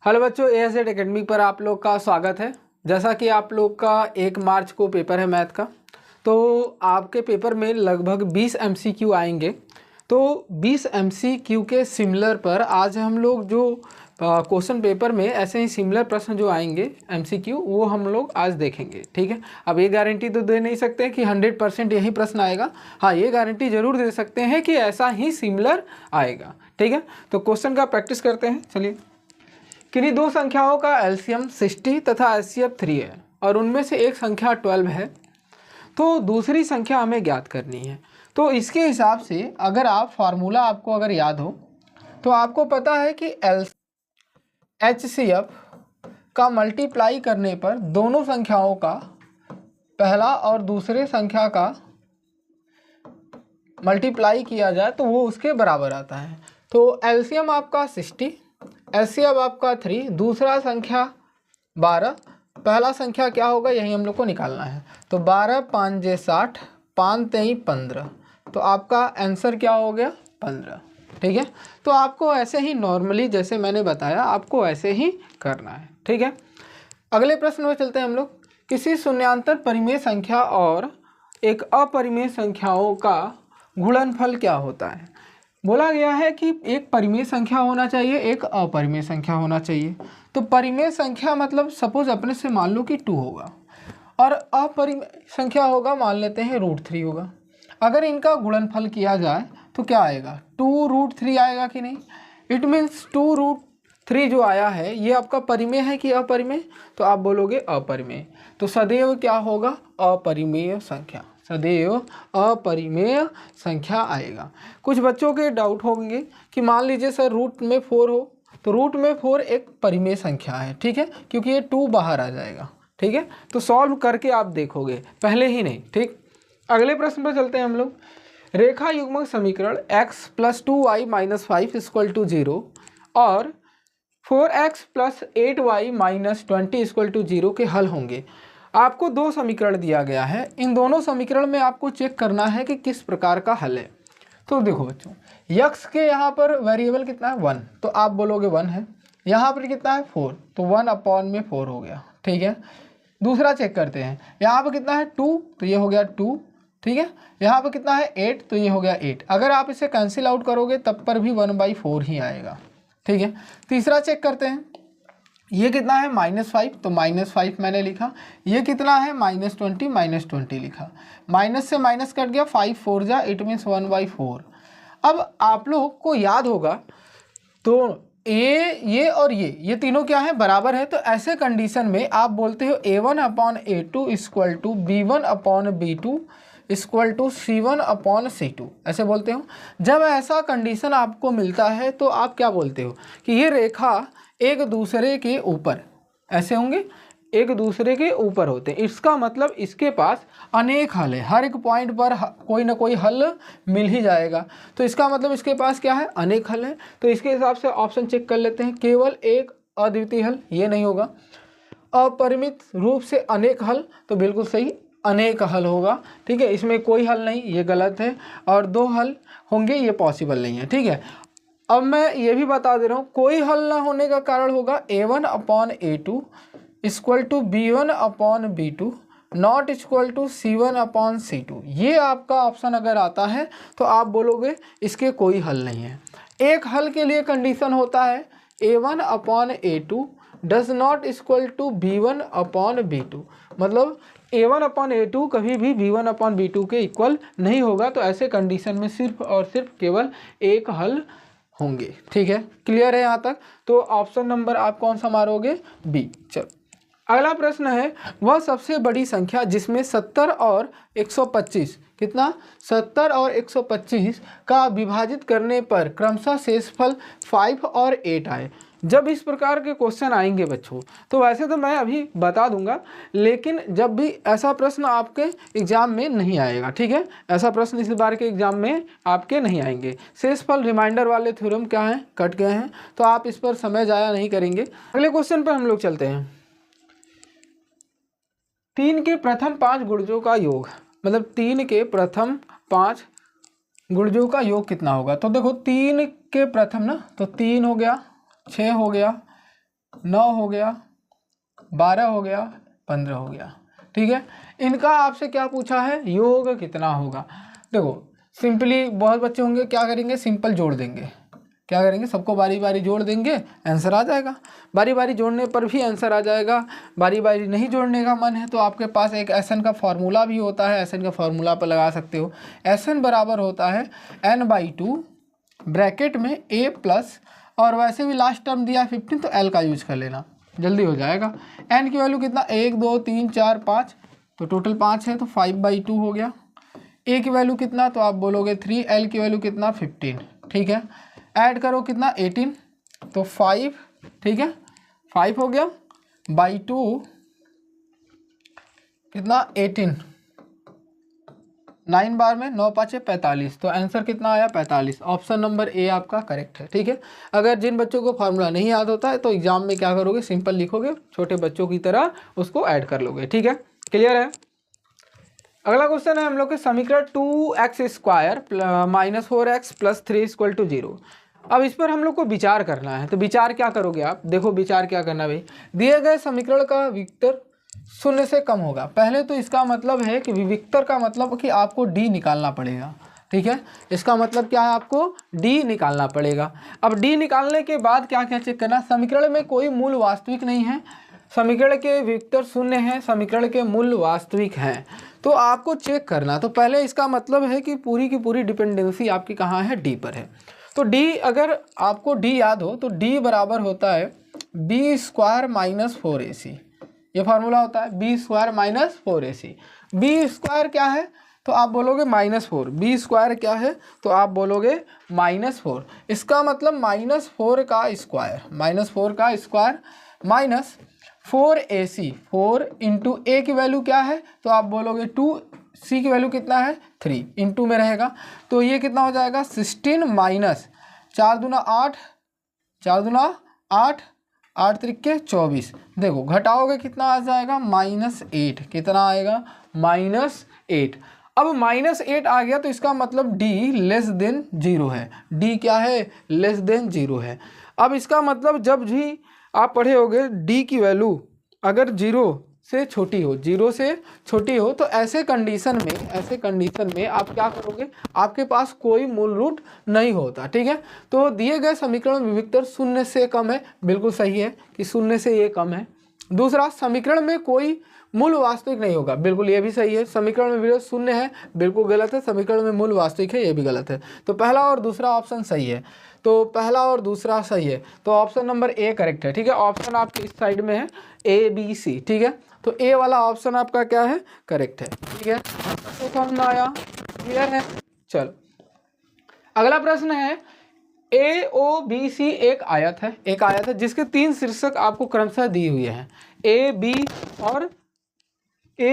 Hello बच्चों, ASZ academy पर आप लोग का स्वागत है। जैसा कि आप लोग का 1 मार्च को पेपर है मैथ का, तो आपके पेपर में लगभग 20 MCQ आएंगे। तो 20 MCQ के सिमिलर पर आज हम लोग जो क्वेश्चन पेपर में ऐसे ही सिमिलर प्रश्न जो आएंगे MCQ, वो हम लोग आज देखेंगे। ठीक है, अब ये गारंटी तो दे नहीं सकते कि 100% यही प्रश्न आएगा। हाँ, ये गारंटी जरूर दे सकते हैं कि ऐसा ही सिमिलर आएगा। ठीक है, तो क्वेश्चन का प्रैक्टिस करते हैं। चलिए, किन्हीं दो संख्याओं का एलसीएम 60 तथा एचसीएफ 3 है और उनमें से एक संख्या 12 है, तो दूसरी संख्या हमें ज्ञात करनी है। तो इसके हिसाब से अगर आप फार्मूला आपको अगर याद हो तो आपको पता है कि एचसीएफ का मल्टीप्लाई करने पर दोनों संख्याओं का पहला और दूसरे संख्या का मल्टीप्लाई किया जाए तो वो उसके बराबर आता है। तो एलसीएम आपका 60, एचसीएफ आपका 3, दूसरा संख्या 12, पहला संख्या क्या होगा यही हम लोग को निकालना है। तो 12 5 60, 5 3 15, तो आपका आंसर क्या हो गया 15। ठीक है, तो आपको ऐसे ही नॉर्मली जैसे मैंने बताया आपको ऐसे ही करना है। ठीक है, अगले प्रश्न में चलते हैं हम लोग। किसी शून्यांतर परिमेय संख्या और एक अपरिमेय संख्याओं का गुणनफल क्या होता है। बोला गया है कि एक परिमेय संख्या होना चाहिए, एक अपरिमेय संख्या होना चाहिए। तो परिमेय संख्या मतलब सपोज अपने से मान लो कि 2 होगा और अपरिमेय संख्या होगा मान लेते हैं √3 होगा। अगर इनका गुणनफल किया जाए तो क्या आएगा, 2√3 आएगा कि नहीं। इट मीन्स 2√3 जो आया है ये आपका परिमेय है कि अपरिमेय, तो आप बोलोगे अपरिमेय। तो सदैव क्या होगा, अपरिमेय संख्या, सदैव अपरिमेय संख्या आएगा। कुछ बच्चों के डाउट होंगे कि मान लीजिए सर रूट में 4 हो, तो रूट में 4 एक परिमेय संख्या है। ठीक है, क्योंकि ये 2 बाहर आ जाएगा। ठीक है, तो सॉल्व करके आप देखोगे, पहले ही नहीं। ठीक, अगले प्रश्न पर चलते हैं हम लोग। रेखा युग्मक समीकरण x + 2y - 5 = 0 और 4x + 8y - 20 = 0 के हल होंगे। आपको दो समीकरण दिया गया है, इन दोनों समीकरण में आपको चेक करना है कि किस प्रकार का हल है। तो देखो बच्चों, यक्स के यहाँ पर वेरिएबल कितना है 1, तो आप बोलोगे 1 है। यहाँ पर कितना है 4, तो 1/4 हो गया। ठीक है, दूसरा चेक करते हैं। यहाँ पर कितना है 2, तो ये हो गया 2। ठीक है, यहाँ पर कितना है 8, तो ये हो गया 8। अगर आप इसे कैंसिल आउट करोगे तब पर भी 1/4 ही आएगा। ठीक है, तीसरा चेक करते हैं। ये कितना है -5, तो -5 मैंने लिखा। ये कितना है -20 -20 लिखा। माइनस से माइनस कट गया, 5 4 जा, इट मीन्स 1/4। अब आप लोग को याद होगा तो ये और ये तीनों क्या है, बराबर है। तो ऐसे कंडीशन में आप बोलते हो A1/A2 = B1/B2 = C1/C2, ऐसे बोलते हो। जब ऐसा कंडीशन आपको मिलता है तो आप क्या बोलते हो कि ये रेखा एक दूसरे के ऊपर ऐसे होंगे, एक दूसरे के ऊपर होते हैं। इसका मतलब इसके पास अनेक हल है, हर एक पॉइंट पर कोई ना कोई हल मिल ही जाएगा। तो इसका मतलब इसके पास क्या है, अनेक हल है। तो इसके हिसाब से ऑप्शन चेक कर लेते हैं। केवल एक अद्वितीय हल, ये नहीं होगा। अपरिमित रूप से अनेक हल, तो बिल्कुल सही अनेक हल होगा। ठीक है, इसमें कोई हल नहीं, ये गलत है। और 2 हल होंगे, ये पॉसिबल नहीं है। ठीक है, अब मैं ये भी बता दे रहा हूँ, कोई हल ना होने का कारण होगा A1/A2 = B1/B2 नॉट = C1/C2। ये आपका ऑप्शन अगर आता है तो आप बोलोगे इसके कोई हल नहीं है। एक हल के लिए कंडीशन होता है A1/A2 डज नॉट = B1/B2, मतलब A1/A2 कभी भी B1/B2 के इक्वल नहीं होगा। तो ऐसे कंडीशन में सिर्फ और सिर्फ केवल एक हल होंगे। ठीक है, क्लियर है यहाँ तक। तो ऑप्शन नंबर आप कौन सा मारोगे, बी। चलो, अगला प्रश्न है, वह सबसे बड़ी संख्या जिसमें 70 और 125, कितना 70 और 125 का विभाजित करने पर क्रमशः शेषफल 5 और 8 आए। जब इस प्रकार के क्वेश्चन आएंगे बच्चों, तो वैसे तो मैं अभी बता दूंगा, लेकिन जब भी ऐसा प्रश्न आपके एग्जाम में नहीं आएगा। ठीक है, ऐसा प्रश्न इस बार के एग्जाम में आपके नहीं आएंगे। शेषफल रिमाइंडर वाले थ्योरम क्या हैं, कट गए हैं, तो आप इस पर समय ज़ाया नहीं करेंगे। अगले क्वेश्चन पर हम लोग चलते हैं। 3 के प्रथम 5 गुणजों का योग, मतलब 3 के प्रथम 5 गुणजों का योग कितना होगा। तो देखो 3 के प्रथम ना, तो 3 हो गया, 6 हो गया, 9 हो गया, 12 हो गया, 15 हो गया। ठीक है, इनका आपसे क्या पूछा है, योग कितना होगा। देखो सिंपली बहुत बच्चे होंगे क्या करेंगे, सिंपल जोड़ देंगे। क्या करेंगे, सबको बारी बारी जोड़ देंगे, आंसर आ जाएगा। बारी बारी जोड़ने पर भी आंसर आ जाएगा। बारी बारी नहीं जोड़ने का मन है तो आपके पास एक एसएन का फॉर्मूला भी होता है, एसएन का फॉर्मूला पर लगा सकते हो। एसएन बराबर होता है n/2 ब्रैकेट में a प्लस, और वैसे भी लास्ट टर्म दिया 15 तो l का यूज कर लेना, जल्दी हो जाएगा। n की वैल्यू कितना, 1 2 3 4 5, तो टोटल 5 है तो 5/2 हो गया। a की वैल्यू कितना, तो आप बोलोगे 3, l की वैल्यू कितना 15। ठीक है, ऐड करो कितना 18, तो 5, ठीक है 5 हो गया, बाई 2 कितना 18, 9 बार में 9 5 45, तो आंसर कितना आया 45। ऑप्शन नंबर ए आपका करेक्ट है। ठीक है, अगर जिन बच्चों को फार्मूला नहीं याद होता है तो एग्जाम में क्या करोगे, सिंपल लिखोगे, छोटे बच्चों की तरह उसको ऐड कर लोगे। ठीक है, क्लियर है। अगला क्वेश्चन है हम लोग के समीकरण 2x² - 4x + 3 = 0। अब इस पर हम लोग को विचार करना है, तो विचार क्या करोगे आप, देखो विचार क्या करना भाई, दिए गए समीकरण का विस्तर 0 से कम होगा। पहले तो इसका मतलब है कि विविक्तर का मतलब कि आपको डी निकालना पड़ेगा। ठीक है, इसका मतलब क्या है, आपको डी निकालना पड़ेगा। अब डी निकालने के बाद क्या क्या चेक करना, समीकरण में कोई मूल वास्तविक नहीं है, समीकरण के विविक्तर 0 हैं, समीकरण के मूल वास्तविक हैं, तो आपको चेक करना। तो पहले इसका मतलब है कि पूरी की पूरी डिपेंडेंसी आपकी कहाँ है, डी पर है। तो डी, अगर आपको डी याद हो तो डी बराबर होता है b² - 4ac, ये फार्मूला होता है b² - 4ac। b² क्या है, तो आप बोलोगे -4, b² क्या है, तो आप बोलोगे -4। इसका मतलब -4 का स्क्वायर, -4 का स्क्वायर माइनस 4ac, 4 इंटू ए की वैल्यू क्या है, तो आप बोलोगे 2, सी की वैल्यू कितना है 3, इंटू में रहेगा, तो ये कितना हो जाएगा 16 माइनस 4 दूना 8, 4 दूना 8, 8 त्रिके 24, देखो घटाओगे कितना आ जाएगा -8, कितना आएगा -8। अब -8 आ गया तो इसका मतलब d <0 है, d क्या है <0 है। अब इसका मतलब जब भी आप पढ़े होगे d की वैल्यू अगर 0 से छोटी हो, 0 से छोटी हो, तो ऐसे कंडीशन में आप क्या करोगे, आपके पास कोई मूल रूट नहीं होता। ठीक है, तो दिए गए समीकरण विविक्तर 0 से कम है, बिल्कुल सही है कि 0 से ये कम है। दूसरा, समीकरण में कोई मूल वास्तविक नहीं होगा, बिल्कुल ये भी सही है। समीकरण में विरोध 0 है, बिल्कुल गलत है। समीकरण में मूल वास्तविक है, ये भी गलत है। तो पहला और दूसरा ऑप्शन सही है, तो पहला और दूसरा सही है, तो ऑप्शन नंबर ए करेक्ट है। ठीक है, ऑप्शन आपके इस साइड में है ABC। ठीक है, तो ए वाला ऑप्शन आपका क्या है, करेक्ट है। ठीक है, तो समझ में आया, क्लियर है। चलो अगला प्रश्न है, AOBC एक आयत है जिसके 3 शीर्षक आपको क्रमशः दी हुई है, A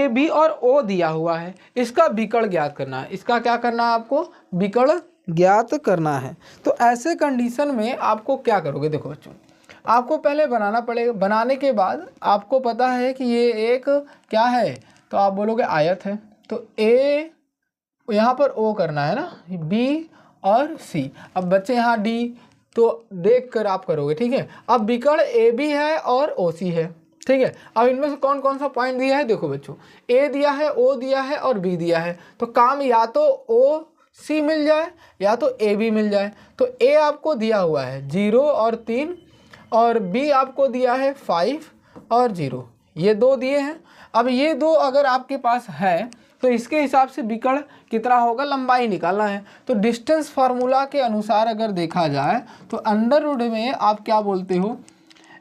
B और O दिया हुआ है, इसका विकर्ण ज्ञात करना है। इसका क्या करना है, आपको विकर्ण ज्ञात करना है। तो ऐसे कंडीशन में आपको क्या करोगे, देखो बच्चों, आपको पहले बनाना पड़ेगा, बनाने के बाद आपको पता है कि ये एक क्या है, तो आप बोलोगे आयत है, तो A यहाँ पर O करना है ना, B और C। अब बच्चे यहाँ D, तो देख कर आप करोगे। ठीक है, अब विकर्ण AB है और OC है। ठीक है, अब इनमें से कौन कौन सा पॉइंट दिया है, देखो बच्चों, A दिया है, O दिया है और B दिया है, तो काम या तो OC मिल जाए या तो AB मिल जाए। तो A आपको दिया हुआ है 0 और 3, और B आपको दिया है 5 और 0, ये 2 दिए हैं। अब ये 2 अगर आपके पास है तो इसके हिसाब से विकर्ण कितना होगा, लंबाई निकालना है। तो डिस्टेंस फार्मूला के अनुसार अगर देखा जाए तो अंडर रूट में आप क्या बोलते हो,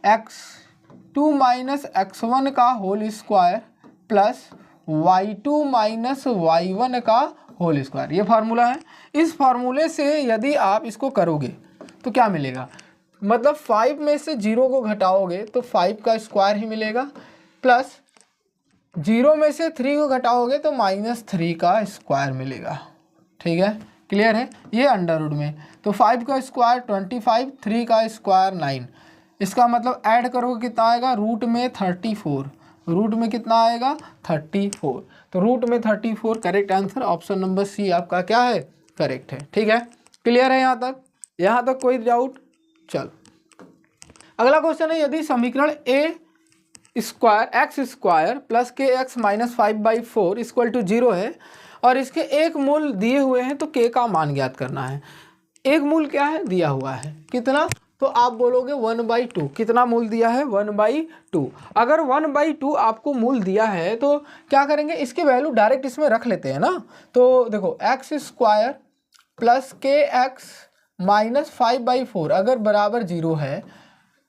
x2 - x1 का whole square plus y2 - y1 का होल स्क्वायर, ये फार्मूला है। इस फार्मूले से यदि आप इसको करोगे तो क्या मिलेगा, मतलब 5 में से 0 को घटाओगे तो 5 का स्क्वायर ही मिलेगा, प्लस 0 में से 3 को घटाओगे तो -3 का स्क्वायर मिलेगा। ठीक है, क्लियर है, ये अंडर रूट में। तो 5 का स्क्वायर 25, 3 का स्क्वायर 9, इसका मतलब ऐड करोगे कितना आएगा, रूट में 34, रूट में कितना आएगा 34, तो रूट में 34 correct answer, option number c आपका क्या है, करेक्ट है। ठीक है, क्लियर है यहाँ तक कोई डाउट। चलो अगला क्वेश्चन है, यदि समीकरण ए स्क्वायर एक्स स्क्वायर प्लस के एक्स माइनस 5/4 इक्वल टू 0 है और इसके एक मूल दिए हुए हैं तो के का मान ज्ञात करना है। एक मूल क्या है, दिया हुआ है, कितना, तो आप बोलोगे 1/2। कितना मूल दिया है, 1/2। अगर 1/2 आपको मूल दिया है तो क्या करेंगे, इसकी वैल्यू डायरेक्ट इसमें रख लेते हैं ना। तो देखो एक्स स्क्वायर प्लस के एक्स माइनस 5/4 अगर बराबर 0 है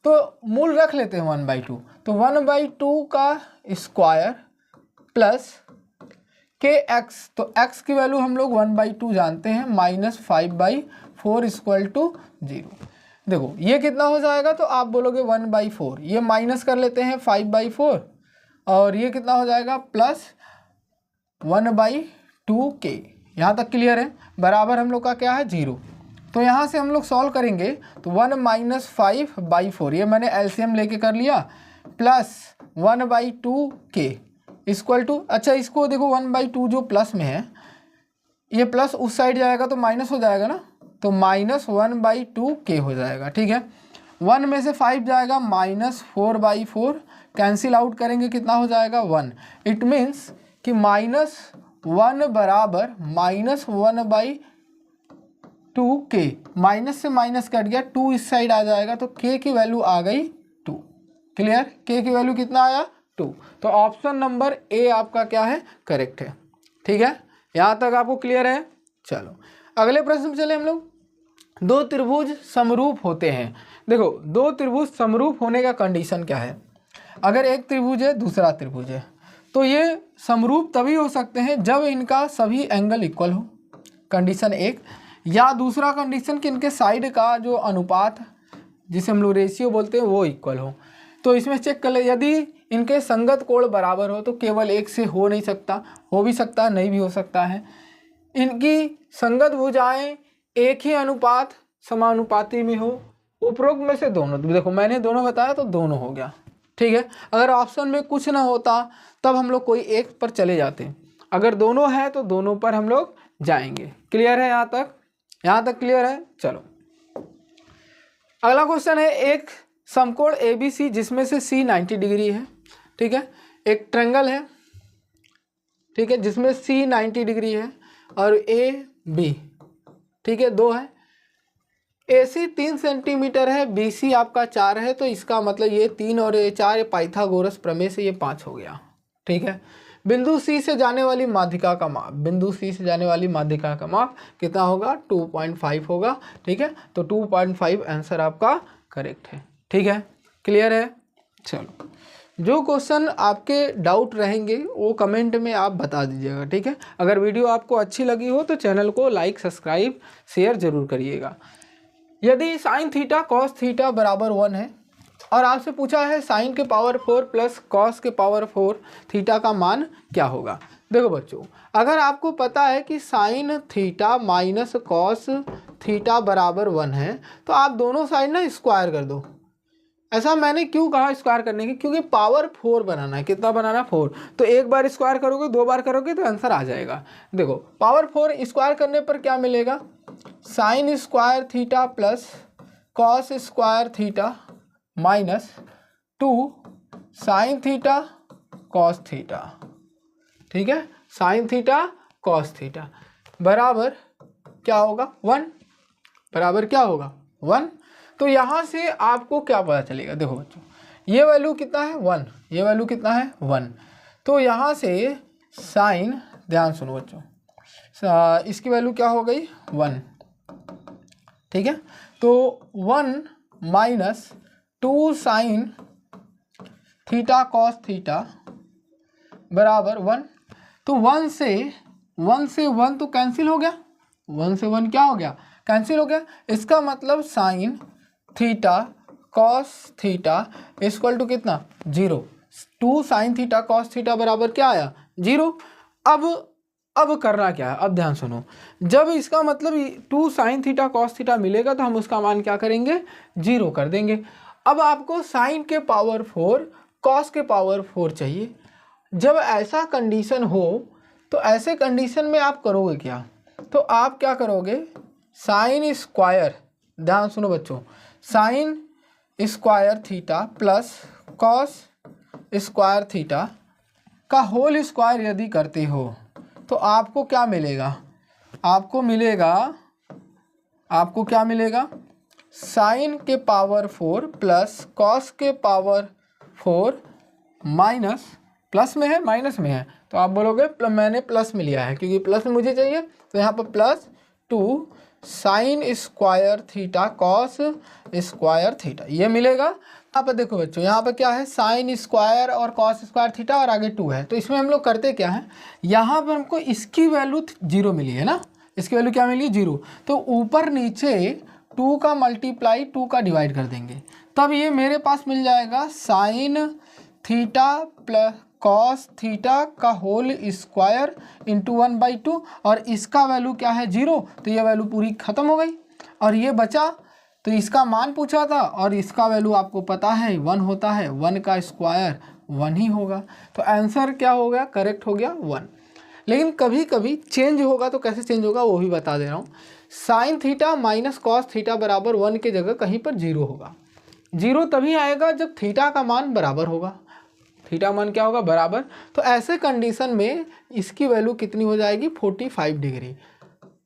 तो मूल रख लेते हैं 1/2। तो 1/2 का स्क्वायर प्लस के एक्स, तो एक्स की वैल्यू हम लोग 1/2 जानते हैं, माइनस 5/4 इक्वल टू 0। देखो ये कितना हो जाएगा, तो आप बोलोगे 1/4, ये माइनस कर लेते हैं 5/4 और ये कितना हो जाएगा प्लस 1/2 के। यहाँ तक क्लियर है, बराबर हम लोग का क्या है 0। तो यहाँ से हम लोग सॉल्व करेंगे तो 1 माइनस 5/4, ये मैंने एलसीएम लेके कर लिया, प्लस 1/2 के इक्वल टू, अच्छा इसको देखो 1/2 जो प्लस में है, ये प्लस उस साइड जाएगा तो माइनस हो जाएगा ना, तो माइनस 1/2 के हो जाएगा। ठीक है, 1 में से 5 जाएगा, माइनस 4/4 कैंसिल आउट करेंगे, कितना हो जाएगा 1। इट मीन्स कि -1 बराबर -1/2 के, माइनस से माइनस कट गया, 2 इस साइड आ जाएगा तो के की वैल्यू आ गई 2। क्लियर, के की वैल्यू कितना आया 2। तो ऑप्शन नंबर ए आपका क्या है, करेक्ट है। ठीक है, यहाँ तक आपको क्लियर है। चलो अगले प्रश्न में चले हम लोग। दो त्रिभुज समरूप होते हैं। देखो दो त्रिभुज समरूप होने का कंडीशन क्या है, अगर एक त्रिभुज है दूसरा त्रिभुज है तो ये समरूप तभी हो सकते हैं जब इनका सभी एंगल इक्वल हो, कंडीशन एक, या दूसरा कंडीशन कि इनके साइड का जो अनुपात जिसे हम लोग रेशियो बोलते हैं वो इक्वल हो। तो इसमें चेक कर ले, यदि इनके संगत कोण बराबर हो तो केवल एक से हो नहीं सकता, हो भी सकता है नहीं भी हो सकता है। इनकी संगत भुजाएं एक ही अनुपात समानुपाती में हो, उपरोक्त में से दोनों, देखो मैंने दोनों बताया तो दोनों हो गया। ठीक है, अगर ऑप्शन में कुछ ना होता तब हम लोग कोई एक पर चले जाते, अगर दोनों है तो दोनों पर हम लोग जाएंगे। क्लियर है यहाँ तक, यहाँ तक क्लियर है। चलो अगला क्वेश्चन है, एक समकोण ABC जिसमें से C 90 डिग्री है। ठीक है, एक ट्रायंगल है, ठीक है, जिसमें C 90 डिग्री है और AB, ठीक है, 2 है। AC 3 सेंटीमीटर है, BC आपका 4 है, तो इसका मतलब ये 3 और ये 4, ये पाइथागोरस प्रमेय से ये 5 हो गया। ठीक है, बिंदु C से जाने वाली माध्यिका का माप, बिंदु C से जाने वाली माध्यिका का माप कितना होगा 2.5 होगा। ठीक है, तो 2.5 आंसर आपका करेक्ट है। ठीक है, क्लियर है। चलो जो क्वेश्चन आपके डाउट रहेंगे वो कमेंट में आप बता दीजिएगा। ठीक है, अगर वीडियो आपको अच्छी लगी हो तो चैनल को लाइक सब्सक्राइब शेयर जरूर करिएगा। यदि साइन थीटा कॉस थीटा बराबर 1 है और आपसे पूछा है साइन के पावर 4 प्लस कॉस के पावर 4 थीटा का मान क्या होगा। देखो बच्चों, अगर आपको पता है कि sine theta minus cos theta बराबर 1 है तो आप दोनों साइड ना स्क्वायर कर दो। ऐसा मैंने क्यों कहा स्क्वायर करने की, क्योंकि पावर 4 बनाना है। कितना बनाना, 4, तो एक बार स्क्वायर करोगे, 2 बार करोगे तो आंसर आ जाएगा। देखो पावर 4 स्क्वायर करने पर क्या मिलेगा, sine square theta plus cos square theta minus 2 sign theta cos theta. ठीक है, साइन थीटा कॉस थीटा बराबर क्या होगा 1, बराबर क्या होगा 1। तो यहाँ से आपको क्या पता चलेगा, देखो बच्चों ये वैल्यू कितना है 1, ये वैल्यू कितना है 1, तो यहाँ से साइन, ध्यान सुनो बच्चों, इसकी वैल्यू क्या हो गई 1। ठीक है, तो 1 minus 2 sign theta cos theta बराबर 1। तो 1 से 1 तो कैंसिल हो गया, 1 से 1 क्या हो गया, कैंसिल हो गया। इसका मतलब sine theta cos theta equal to कितना 0। 2 साइन थीटा कॉस थीटा बराबर क्या आया 0। अब करना क्या है, अब ध्यान सुनो, जब इसका मतलब 2 साइन थीटा कॉस थीटा मिलेगा तो हम उसका मान क्या करेंगे 0 कर देंगे। अब आपको साइन के पावर 4 कॉस के पावर 4 चाहिए। जब ऐसा कंडीशन हो तो ऐसे कंडीशन में आप करोगे क्या, तो आप क्या करोगे साइन स्क्वायर, ध्यान सुनो बच्चों, sine square theta plus cos square theta का होल स्क्वायर यदि करते हो तो आपको क्या मिलेगा? आपको क्या मिलेगा? साइन के पावर 4 प्लस कॉस के पावर 4 माइनस, प्लस में है माइनस में है तो आप बोलोगे मैंने प्लस में लिया है क्योंकि प्लस में मुझे चाहिए, तो यहाँ पर plus 2 sine square theta cos square theta ये मिलेगा। यहाँ पर देखो बच्चों, यहाँ पर क्या है? साइन स्क्वायर और कॉस स्क्वायर थीटा और आगे 2 है। तो इसमें हम लोग करते क्या है, यहाँ पर हमको इसकी वैल्यू 0 मिली है ना, इसकी वैल्यू क्या मिली? 0। तो ऊपर नीचे 2 का मल्टीप्लाई 2 का डिवाइड कर देंगे, तब ये मेरे पास मिल जाएगा sine theta plus cos theta का होल स्क्वायर इंटू 1/2 और इसका वैल्यू क्या है? 0। तो ये वैल्यू पूरी ख़त्म हो गई और ये बचा, तो इसका मान पूछा था और इसका वैल्यू आपको पता है 1 होता है, 1 का स्क्वायर 1 ही होगा। तो आंसर क्या हो गया? करेक्ट हो गया 1। लेकिन कभी कभी चेंज होगा, तो कैसे चेंज होगा वो भी बता दे रहा हूँ। Sine theta minus cos theta बराबर 1 के जगह कहीं पर 0 होगा। 0 तभी आएगा जब थीटा का मान बराबर होगा। थीटा मान क्या होगा? बराबर। तो ऐसे कंडीशन में इसकी वैल्यू कितनी हो जाएगी? 45 डिग्री।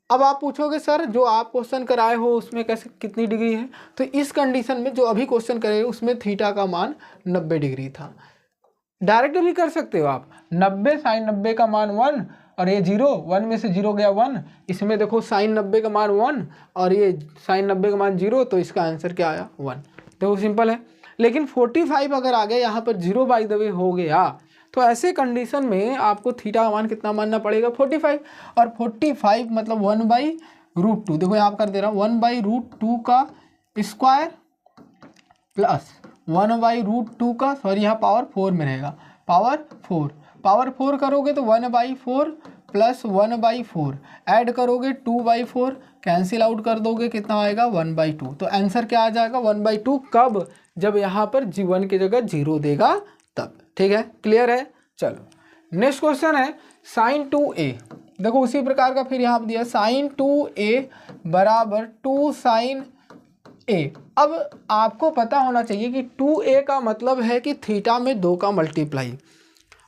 अब आप पूछोगे सर जो आप क्वेश्चन कराए हो उसमें कैसे कितनी डिग्री है? तो इस कंडीशन में जो अभी क्वेश्चन करे उसमें थीटा का मान 90 डिग्री था। डायरेक्ट भी कर सकते हो आप, 90 साइन 90 का मान 1 और ये 0, 1 में से 0 गया 1, इसमें देखो साइन 90 का मान 1 और ये साइन 90 का मान 0, तो इसका आंसर क्या आया? 1। देखो सिंपल है। लेकिन 45 अगर आ गया यहाँ पर 0 बाय द वे हो गया, तो ऐसे कंडीशन में आपको थीटा का मान कितना मानना पड़ेगा? 45। और 45 मतलब 1/√2। देखो यहाँ कर दे रहा हूँ 1/√2 का स्क्वायर प्लस 1/√2 का, सॉरी यहाँ पावर 4 में रहेगा, पावर 4 करोगे तो 1/4 प्लस 1/4 ऐड करोगे 2/4 कैंसिल आउट कर दोगे, कितना आएगा? 1/2। तो आंसर क्या आ जाएगा? 1/2। कब? जब यहाँ पर g1 की जगह 0 देगा तब। ठीक है, क्लियर है? चलो नेक्स्ट क्वेश्चन है साइन 2a। देखो उसी प्रकार का फिर यहाँ पर दिया साइन 2a बराबर 2 साइन a। अब आपको पता होना चाहिए कि 2a का मतलब है कि थीटा में 2 का मल्टीप्लाई,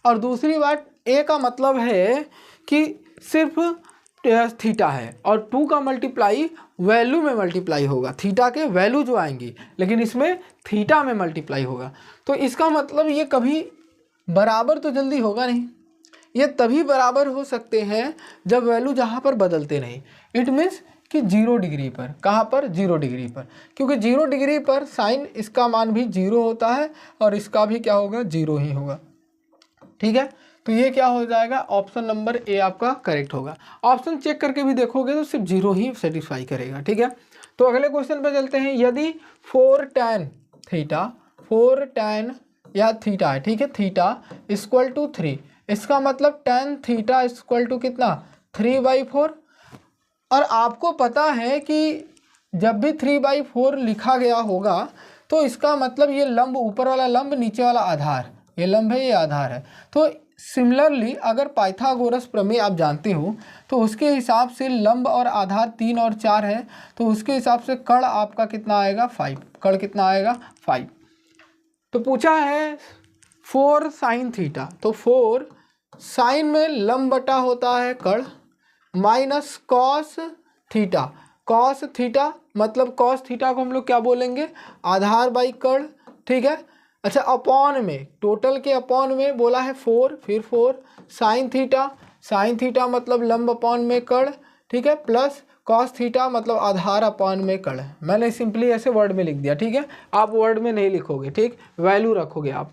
और दूसरी बात a का मतलब है कि सिर्फ थीटा है और 2 का मल्टीप्लाई वैल्यू में मल्टीप्लाई होगा, थीटा के वैल्यू जो आएंगी, लेकिन इसमें थीटा में मल्टीप्लाई होगा। तो इसका मतलब ये कभी बराबर तो जल्दी होगा नहीं, ये तभी बराबर हो सकते हैं जब वैल्यू जहाँ पर बदलते नहीं। इट मीन्स कि 0 डिग्री पर, कहाँ पर? 0 डिग्री पर, क्योंकि 0 डिग्री पर साइन इसका मान भी 0 होता है और इसका भी क्या होगा? 0 ही होगा। ठीक है, तो ये क्या हो जाएगा? ऑप्शन नंबर ए आपका करेक्ट होगा। ऑप्शन चेक करके भी देखोगे तो सिर्फ 0 ही सेटिस्फाई करेगा। ठीक है, तो अगले क्वेश्चन पर चलते हैं। यदि 4 tan या थीटा है, ठीक है, थीटा इक्वल टू 3, इसका मतलब tan थीटा इक्वल टू कितना? 3/4। और आपको पता है कि जब भी 3/4 लिखा गया होगा तो इसका मतलब ये लंब, ऊपर वाला लंब नीचे वाला आधार, ये लंब है ये आधार है। तो सिमिलरली अगर पाइथागोरस प्रमेय आप जानते हो तो उसके हिसाब से लंब और आधार 3 और 4 है, तो उसके हिसाब से कर्ण आपका कितना आएगा? 5। कर्ण कितना आएगा? 5। तो पूछा है 4 साइन थीटा, तो 4 साइन में लंब बटा होता है कर्ण माइनस कॉस थीटा मतलब कॉस थीटा को हम लोग क्या बोलेंगे? आधार बाई कर्ण। ठीक है, अच्छा अपॉन में, टोटल के अपॉन में बोला है 4, फिर 4 साइन थीटा मतलब लंब अपॉन में कर्ण, ठीक है, प्लस कॉस थीटा मतलब आधार अपॉन में कर्ण। मैंने सिंपली ऐसे वर्ड में लिख दिया। ठीक है, आप वर्ड में नहीं लिखोगे, ठीक, वैल्यू रखोगे आप,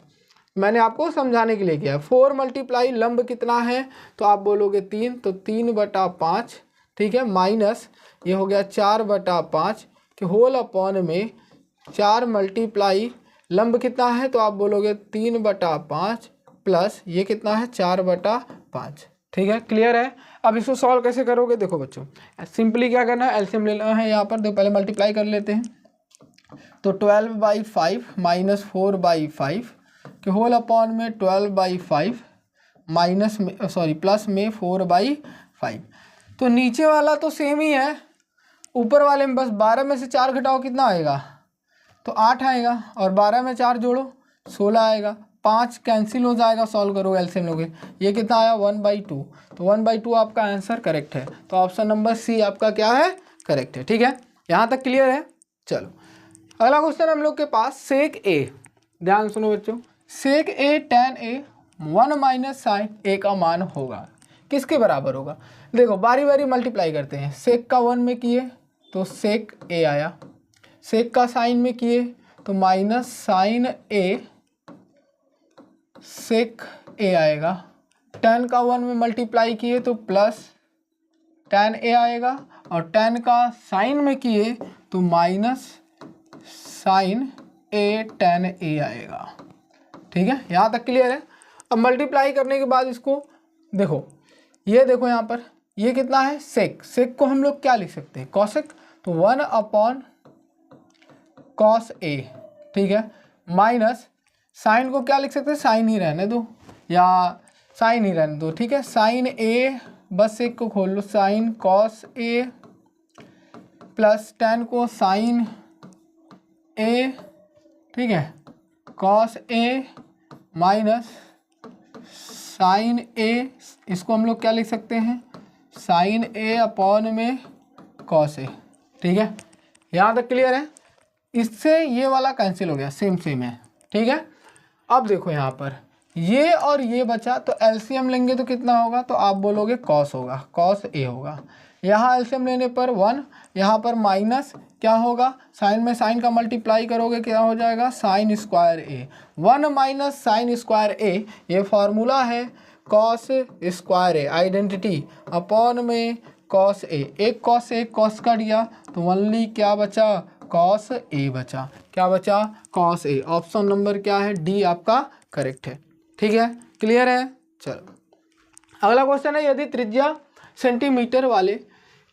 मैंने आपको समझाने के लिए किया। 4 मल्टीप्लाई लंब कितना है तो आप बोलोगे 3, तो 3/5, ठीक है, माइनस ये हो गया 4/5 के होल अपॉन में 4 मल्टीप्लाई लंब कितना है तो आप बोलोगे 3/5 प्लस ये कितना है? 4/5। ठीक है, क्लियर है? अब इसको सॉल्व कैसे करोगे? देखो बच्चों, सिंपली क्या करना है? एलसीएम लेना है यहाँ पर। तो पहले मल्टीप्लाई कर लेते हैं, तो 12/5 माइनस 4/5 के होल अपॉन में 12/5 माइनस में, सॉरी प्लस में 4/5। तो नीचे वाला तो सेम ही है, ऊपर वाले में बस 12 में से 4 घटाओ, कितना आएगा? तो 8 आएगा, और 12 में 4 जोड़ो 16 आएगा, 5 कैंसिल हो जाएगा, सॉल्व करो एलसीएम लोगे, ये कितना आया 1/2। तो 1/2 आपका आंसर करेक्ट है। तो ऑप्शन नंबर सी आपका क्या है, करेक्ट है। ठीक है, यहाँ तक क्लियर है। चलो अगला क्वेश्चन हम लोग के पास, सेक ए, ध्यान सुनो बच्चों, सेक ए tan a 1 माइनस साइन ए का मान होगा, किसके बराबर होगा। देखो बारी बारी मल्टीप्लाई करते हैं, सेक का 1 में किए तो सेक ए आया, सेक का साइन में किए तो माइनस साइन ए सेक ए आएगा, tan का 1 में मल्टीप्लाई किए तो प्लस tan ए आएगा, और tan का साइन में किए तो माइनस साइन ए tan ए आएगा। ठीक है, यहाँ तक क्लियर है। अब मल्टीप्लाई करने के बाद इसको देखो, ये देखो यहाँ पर ये कितना है सेक, सेक को हम लोग क्या लिख सकते हैं कॉसेक, तो 1 cos ए। ठीक है, माइनस साइन को क्या लिख सकते हैं, साइन ही रहने दो या साइन ही रहने दो। ठीक है, साइन ए बस एक को खोल लो, साइन cos ए प्लस tan को साइन ए, ठीक है, cos ए माइनस साइन ए, इसको हम लोग क्या लिख सकते हैं, साइन ए अपॉन में cos ए। ठीक है, यहाँ तक क्लियर है। इससे ये वाला कैंसिल हो गया, सेम सेम है। ठीक है, अब देखो यहाँ पर ये और ये बचा, तो एलसीएम लेंगे तो कितना होगा, तो आप बोलोगे cos होगा, cos ए होगा। यहाँ एलसीएम लेने पर 1, यहाँ पर माइनस क्या होगा, साइन में साइन का मल्टीप्लाई करोगे क्या हो जाएगा, साइन स्क्वायर ए, 1 माइनस साइन स्क्वायर ए, ये फार्मूला है cos स्क्वायर ए, आइडेंटिटी अपॉन में cos ए, एक cos एक cos का दिया तो ओनली क्या बचा, cos ए बचा, क्या बचा, cos ए। ऑप्शन नंबर क्या है, डी आपका करेक्ट है। ठीक है, क्लियर है। चलो अगला क्वेश्चन है, यदि त्रिज्या सेंटीमीटर वाले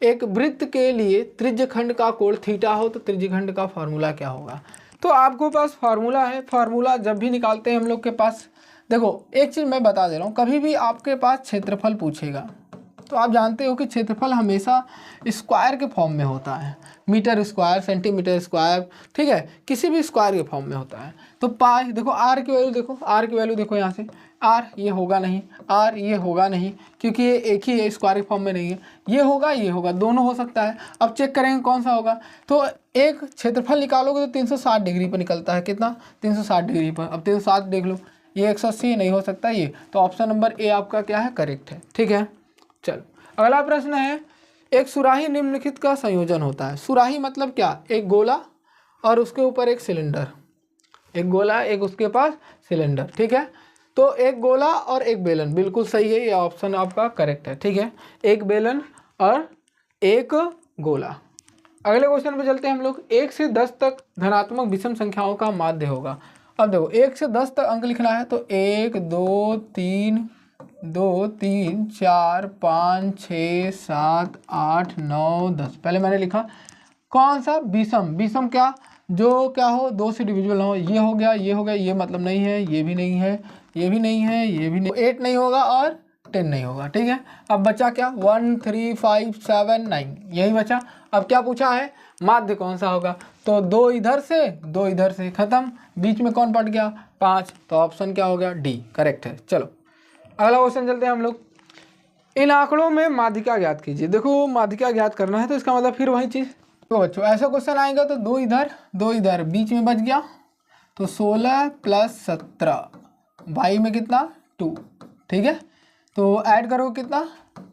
एक वृत्त के लिए त्रिज्यखंड का कोण थीटा हो तो त्रिज्यखंड का फार्मूला क्या होगा। तो आपके पास फार्मूला है, फार्मूला जब भी निकालते हैं हम लोग के पास, देखो एक चीज़ मैं बता दे रहा हूँ, कभी भी आपके पास क्षेत्रफल पूछेगा तो आप जानते हो कि क्षेत्रफल हमेशा स्क्वायर के फॉर्म में होता है, मीटर स्क्वायर, सेंटीमीटर स्क्वायर, ठीक है, किसी भी स्क्वायर के फॉर्म में होता है। तो पाई देखो, आर की वैल्यू देखो, आर की वैल्यू देखो यहाँ से, आर ये होगा नहीं, आर ये होगा नहीं, क्योंकि ये एक ही है, स्क्वायर के फॉर्म में नहीं है, ये होगा, दोनों हो सकता है। अब चेक करेंगे कौन सा होगा, तो एक क्षेत्रफल निकालोगे तो 360 डिग्री पर निकलता है, कितना 360 डिग्री पर। अब 360 देख लो, ये 180 नहीं हो सकता ये, तो ऑप्शन नंबर ए आपका क्या है, करेक्ट है। ठीक है, चलो अगला प्रश्न है, एक सुराही निम्नलिखित का संयोजन होता है। सुराही मतलब क्या, एक गोला और उसके ऊपर एक सिलेंडर, एक गोला एक उसके पास सिलेंडर। ठीक है, तो एक गोला और एक बेलन, बिल्कुल सही है, ये ऑप्शन आपका करेक्ट है। ठीक है, एक बेलन और एक गोला। अगले क्वेश्चन पे चलते हैं हम लोग, 1 से 10 तक धनात्मक विषम संख्याओं का माध्य होगा। अब देखो 1 से 10 तक अंक लिखना है, तो 1 2 3 4 5 6 7 8 9 10, पहले मैंने लिखा कौन सा, विषम, विषम क्या, जो क्या हो 2 से डिविजिबल हो, ये हो गया, ये हो गया, ये मतलब नहीं है, ये भी नहीं है, ये भी नहीं है, ये भी नहीं, 8 नहीं होगा और 10 नहीं होगा। ठीक है, अब बचा क्या, 1 3 5 7 9, यही बचा। अब क्या पूछा है, माध्य कौन सा होगा, तो 2 इधर से 2 इधर से, खत्म, बीच में कौन पड़ गया 5, तो ऑप्शन क्या हो गया, डी करेक्ट है। चलो अगला क्वेश्चन चलते हैं हम लोग, इन आंकड़ों में माध्यिका ज्ञात कीजिए। देखो माध्यिका ज्ञात करना है तो इसका मतलब फिर वही चीज़, तो बच्चों ऐसा क्वेश्चन आएगा तो 2 इधर 2 इधर, बीच में बच गया तो 16 + 17, बाई में कितना 2। ठीक है, तो ऐड करो कितना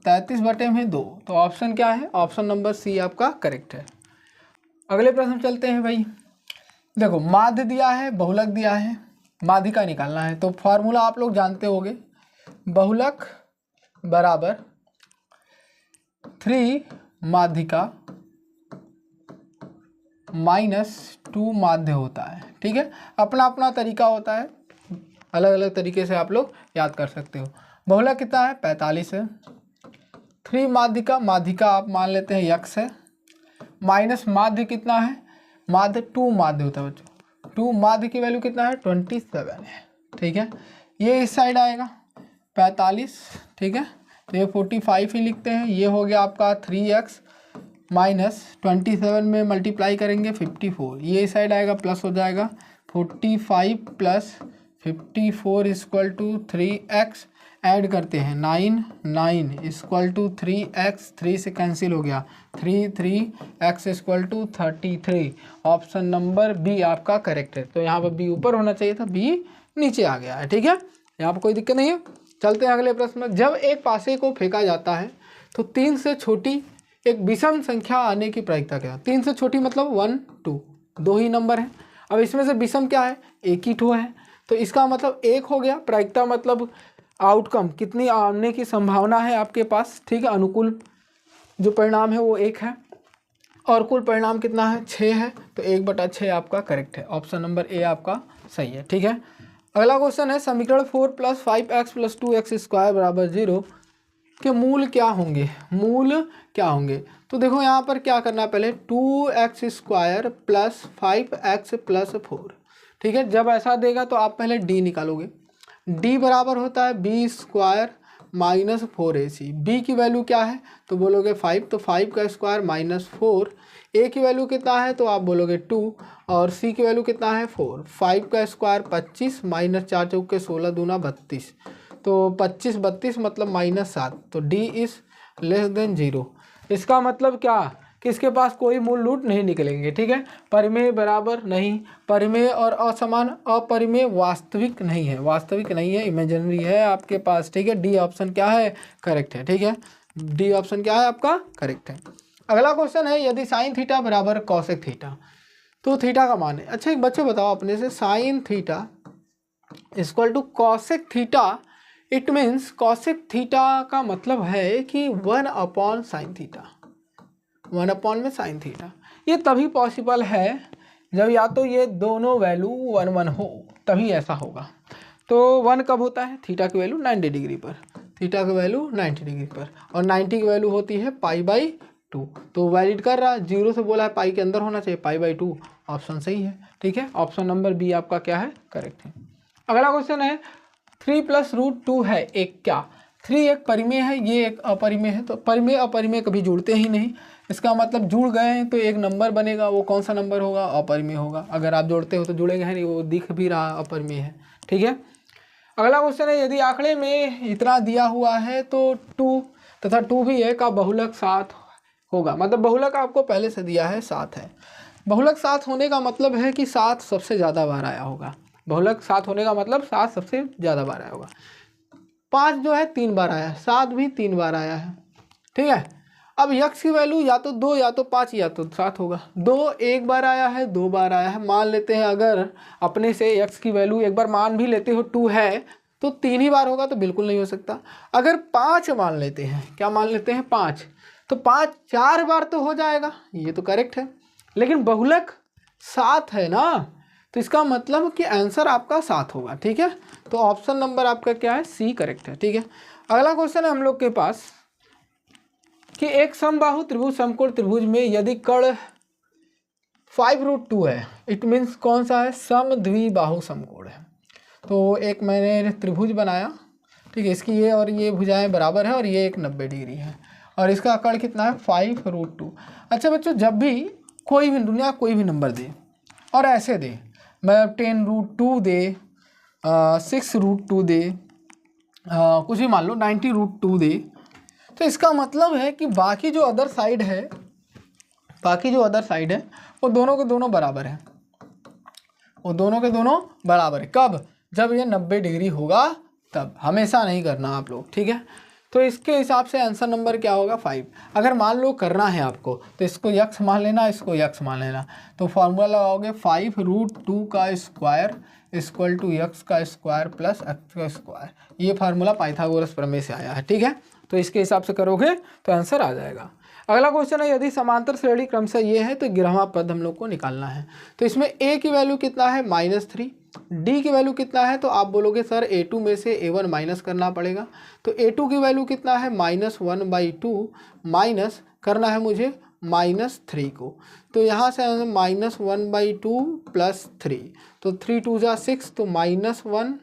33/2, तो ऑप्शन क्या है, ऑप्शन नंबर सी आपका करेक्ट है। अगले प्रश्न चलते हैं भाई, देखो माध्य दिया है, बहुलक दिया है, माध्यिका निकालना है, तो फॉर्मूला आप लोग जानते होंगे, बहुलक बराबर 3 माध्यिका -2 माध्य होता है। ठीक है, अपना अपना तरीका होता है, अलग अलग तरीके से आप लोग याद कर सकते हो। बहुलक कितना है 45 है, 3 माध्यिका, माध्यिका आप मान लेते हैं यक्स है, माइनस माध्य कितना है, माध्य 2 माध्य होता है बच्चों, 2 माध्य की वैल्यू कितना है 27 है। ठीक है, ये इस साइड आएगा 45, ठीक है, तो ये 45 ही लिखते हैं, ये हो गया आपका 3x -27 में मल्टीप्लाई करेंगे 54, ये साइड आएगा प्लस हो जाएगा 45 + 54 = 3x। ऐड करते हैं 9 = 3x, 3 से कैंसिल हो गया 3x = 33। ऑप्शन नंबर बी आपका करेक्ट है। तो यहाँ पर बी ऊपर होना चाहिए था, बी नीचे आ गया है। ठीक है, यहाँ पर कोई दिक्कत नहीं है। चलते हैं अगले प्रश्न में। जब एक पासे को फेंका जाता है तो 3 से छोटी एक विषम संख्या आने की प्रायिकता क्या है? 3 से छोटी मतलब 1 2, दो ही नंबर है। अब इसमें से विषम क्या है? एक ही ठो है, तो इसका मतलब एक हो गया। प्रायिकता मतलब आउटकम कितनी आने की संभावना है आपके पास। ठीक है, अनुकूल जो परिणाम है वो 1 है और कुल परिणाम कितना है? 6 है। तो 1/6 आपका करेक्ट है। ऑप्शन नंबर ए आपका सही है। ठीक है, अगला क्वेश्चन है समीकरण 4 + 5x + 2x² = 0 के मूल क्या होंगे? मूल क्या होंगे? तो देखो यहाँ पर क्या करना है, पहले 2x² + 5x + 4। ठीक है, जब ऐसा देगा तो आप पहले d निकालोगे। d बराबर होता है b² - 4ac। b की वैल्यू क्या है तो बोलोगे 5, तो 5 का स्क्वायर -4। a की वैल्यू कितना है तो आप बोलोगे 2 और c की वैल्यू कितना है 4। 5 का स्क्वायर 25 -4 चौके 16 दूना 32, तो 25 32 मतलब -7। तो d इज << 0। इसका मतलब क्या कि इसके पास कोई मूल रूट नहीं निकलेंगे। ठीक है, परिमेय बराबर नहीं, परिमेय और असमान, अपरिमेय वास्तविक नहीं है, वास्तविक नहीं है, इमेजिनरी है आपके पास। ठीक है, डी ऑप्शन क्या है? करेक्ट है। ठीक है, डी ऑप्शन क्या है आपका? करेक्ट है। अगला क्वेश्चन है यदि साइन थीटा बराबर कॉसेक थीटा तो थीटा का मान है। अच्छा एक बच्चे बताओ अपने से, sine theta = cosec theta, it means cosec theta का मतलब है कि 1/sin थीटा, 1 में साइन थीटा। ये तभी पॉसिबल है जब या तो ये दोनों वैल्यू 1 1 हो, तभी ऐसा होगा। तो 1 कब होता है? थीटा की वैल्यू 90 डिग्री पर, थीटा की वैल्यू 90 डिग्री पर, और 90 की वैल्यू होती है π/2। तो वैलिड कर रहा है, 0 से बोला है पाई के अंदर होना चाहिए, π/2 ऑप्शन सही है। ठीक है, ऑप्शन नंबर बी आपका क्या है? करेक्ट है। अगला क्वेश्चन है 3 + √2 है एक क्या? 3 एक परिमेय है, ये एक अपरिमेय है। तो परिमेय अपरिमेय कभी जुड़ते ही नहीं, इसका मतलब जुड़ गए हैं तो एक नंबर बनेगा, वो कौन सा नंबर होगा? अपरिमेय होगा। अगर आप जोड़ते हो तो जुड़ेगा नहीं, वो दिख भी रहा अपरिमेय है। ठीक है, अगला क्वेश्चन है यदि आंकड़े में इतना दिया हुआ है तो 2 तथा 2 भी है का बहुलक 7 होगा। मतलब बहुलक आपको पहले से दिया है 7 है। बहुलक 7 होने का मतलब है कि 7 सबसे ज़्यादा बार आया होगा। बहुलक 7 होने का मतलब 7 सबसे ज़्यादा बार आया होगा। 5 जो है 3 बार आया है, 7 भी 3 बार आया है। ठीक है, अब यक्स की वैल्यू या तो 2 या तो 5 या तो 7 होगा। 2 एक बार आया है, 2 बार आया है। मान लेते हैं अगर अपने से यक्स की वैल्यू एक बार मान भी लेते हो 2 है तो 3 ही बार होगा, तो बिल्कुल नहीं हो सकता। अगर 5 मान लेते हैं, क्या मान लेते हैं? 5, तो 5 4 बार तो हो जाएगा, ये तो करेक्ट है। लेकिन बहुलक 7 है ना, तो इसका मतलब कि आंसर आपका 7 होगा। ठीक है, तो ऑप्शन नंबर आपका क्या है? सी करेक्ट है। ठीक है, अगला क्वेश्चन है हम लोग के पास कि एक समबाहु त्रिभुज समकोण त्रिभुज में यदि कर्ण 5√2 है, इट मीन्स कौन सा है? समद्विबाहु समकोण है। तो एक मैंने त्रिभुज बनाया, ठीक है, इसकी ये और ये भुजाएं बराबर है और ये एक 90 डिग्री है और इसका कर्ण कितना है? 5√2। अच्छा बच्चों, जब भी कोई भी दुनिया कोई भी नंबर दे और ऐसे दे, मैं 10√2 दे, 6√2 दे, कुछ भी मान लो 90√2 दे, तो इसका मतलब है कि बाकी जो अदर साइड है, बाकी जो अदर साइड है वो दोनों के दोनों बराबर है, वो दोनों के दोनों बराबर है। कब? जब ये 90 डिग्री होगा तब, हमेशा नहीं करना आप लोग। ठीक है, तो इसके हिसाब से आंसर नंबर क्या होगा? 5। अगर मान लो करना है आपको तो इसको यक्स मान लेना, इसको यक्स मान लेना, तो फॉर्मूला लगाओगे 5√2 का स्क्वायर इक्वल टू यक्स का स्क्वायर प्लस एक्स का स्क्वायर। ये फार्मूला पाइथागोरस प्रमेय से आया है। ठीक है, तो इसके हिसाब से करोगे तो आंसर आ जाएगा। अगला क्वेश्चन है यदि समांतर श्रेणी क्रम से ये है तो गिरहवा पद हम लोग को निकालना है। तो इसमें a की वैल्यू कितना है? -3। d की वैल्यू कितना है? तो आप बोलोगे सर a2 में से a1 माइनस करना पड़ेगा। तो a2 की वैल्यू कितना है? -1/2 माइनस करना है मुझे -3 को। तो यहाँ से -1/2 + 3, तो 3 2 जा 6, तो -1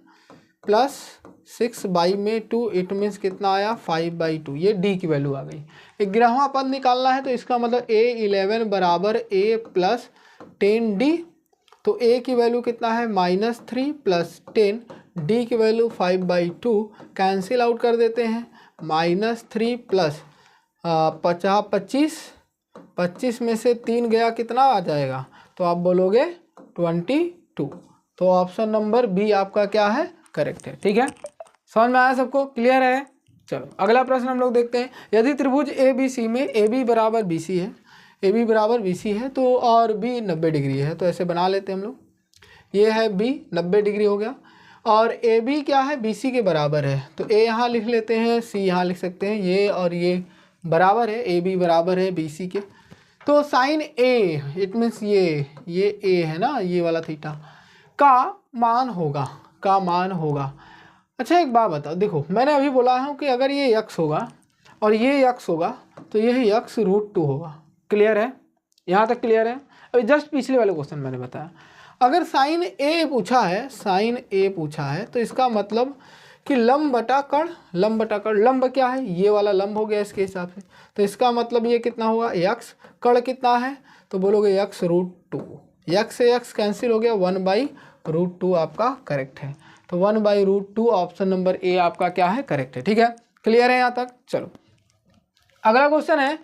+ 6 में 2 इट मीन्स कितना आया 5/2, ये d की वैल्यू आ गई। एक गिरहवा पद निकालना है तो इसका मतलब a11 बराबर a प्लस 10d, तो a की वैल्यू कितना है -3 प्लस 10, d की वैल्यू 5/2, कैंसिल आउट कर देते हैं, -3 प्लस 25 में से 3 गया कितना आ जाएगा, तो आप बोलोगे 22। तो ऑप्शन नंबर बी आपका क्या है, करेक्ट है। ठीक है, समझ में आया सबको, क्लियर है। चलो अगला प्रश्न हम लोग देखते हैं। यदि त्रिभुज ABC में AB बराबर BC है, AB बराबर BC है तो और B 90 डिग्री है, तो ऐसे बना लेते हैं हम लोग। ये है B 90 डिग्री हो गया और AB क्या है BC के बराबर है, तो A यहाँ लिख लेते हैं, C यहाँ लिख सकते हैं, ये और ये बराबर है, AB बराबर है BC के। तो साइन A इट मीन्स ये A है ना, ये वाला थीटा का मान होगा। अच्छा एक बात बताओ, देखो मैंने अभी बोला हूँ कि अगर ये x होगा और ये x होगा तो यह x √2 होगा। क्लियर है, यहाँ तक क्लियर है। अभी जस्ट पिछले वाले क्वेश्चन मैंने बताया, अगर साइन A पूछा है तो इसका मतलब कि लंब बटा कर्ण, लंब क्या है, ये वाला लंब हो गया इसके हिसाब से, तो इसका मतलब ये कितना होगा x, कर्ण कितना है तो बोलोगे x √2, x से x कैंसिल हो गया, 1/√2 आपका करेक्ट है। तो 1/√2 ऑप्शन नंबर ए आपका क्या है, करेक्ट है। ठीक है, क्लियर है यहाँ तक। चलो अगला क्वेश्चन है,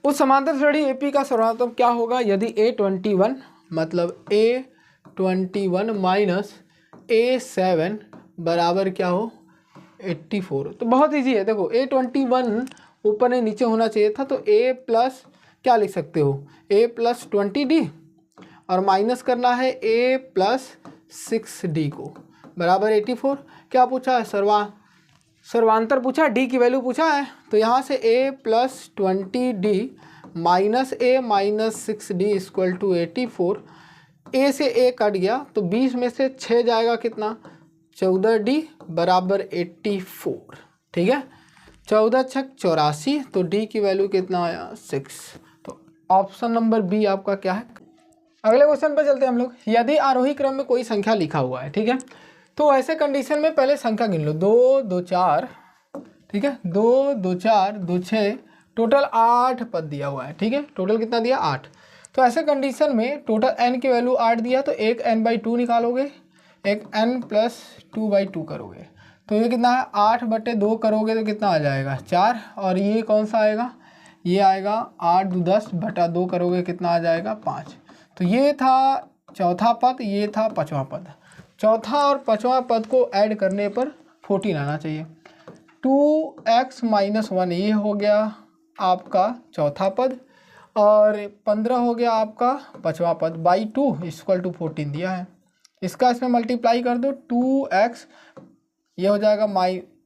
उस समांतर श्रेणी AP का सर्वनात्मक क्या होगा यदि A21 मतलब A21 माइनस A7 बराबर क्या हो 84। तो बहुत इजी है, देखो A21 ऊपर ने नीचे होना चाहिए था, तो A प्लस क्या लिख सकते हो, A प्लस 20D और माइनस करना है A प्लस 6D को बराबर 84। क्या पूछा है, सर्वांतर पूछा, D की वैल्यू पूछा है, तो यहाँ से A plus 20D minus A minus 6D equal to 84। A से A कट गया तो 20 में से 6 जाएगा कितना 14D बराबर 84। ठीक है, 14 × 6 = 84, तो D की वैल्यू कितना आया 6। तो ऑप्शन नंबर बी आपका क्या है। अगले क्वेश्चन पर चलते हैं हम लोग। यदि आरोही क्रम में कोई संख्या लिखा हुआ है, ठीक है, तो ऐसे कंडीशन में पहले संख्या गिन लो, 2 2 4, ठीक है, 2 2 4 2 6, टोटल 8 पद दिया हुआ है। ठीक है, टोटल कितना दिया 8। तो ऐसे कंडीशन में टोटल n की वैल्यू 8 दिया, तो एक n/2 निकालोगे, एक n प्लस 2/2 करोगे, तो ये कितना है 8/2 करोगे तो कितना आ जाएगा 4, और ये कौन सा आएगा, ये आएगा 8 × 10/2 करोगे कितना आ जाएगा 5। तो ये था चौथा पद, ये था पाँचवा पद। चौथा और पाँचवा पद को ऐड करने पर 14 आना चाहिए। 2x - 1 ये हो गया आपका चौथा पद, और 15 हो गया आपका पाँचवा पद, बाई 2 = 14 दिया है। इसका इसमें मल्टीप्लाई कर दो, 2x ये हो जाएगा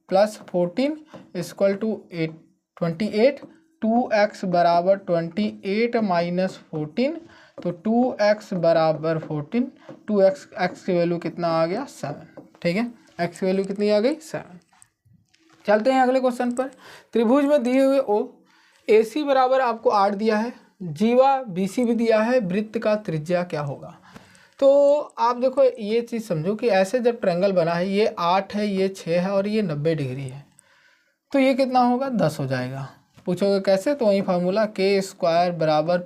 प्लस 14 = 28, 2x बराबर 28 माइनस 14, तो 2x बराबर 14, 2x की वैल्यू कितना आ गया 7। ठीक है, x की वैल्यू कितनी आ गई 7। चलते हैं अगले क्वेश्चन पर। त्रिभुज में दिए हुए ओ AC बराबर आपको 8 दिया है, जीवा BC भी दिया है, वृत्त का त्रिज्या क्या होगा। तो आप देखो ये चीज़ समझो कि ऐसे जब ट्रायंगल बना है, ये 8 है, ये 6 है और ये 90 डिग्री है, तो ये कितना होगा 10 हो जाएगा। पूछोगे कैसे, तो वही फार्मूला k² बराबर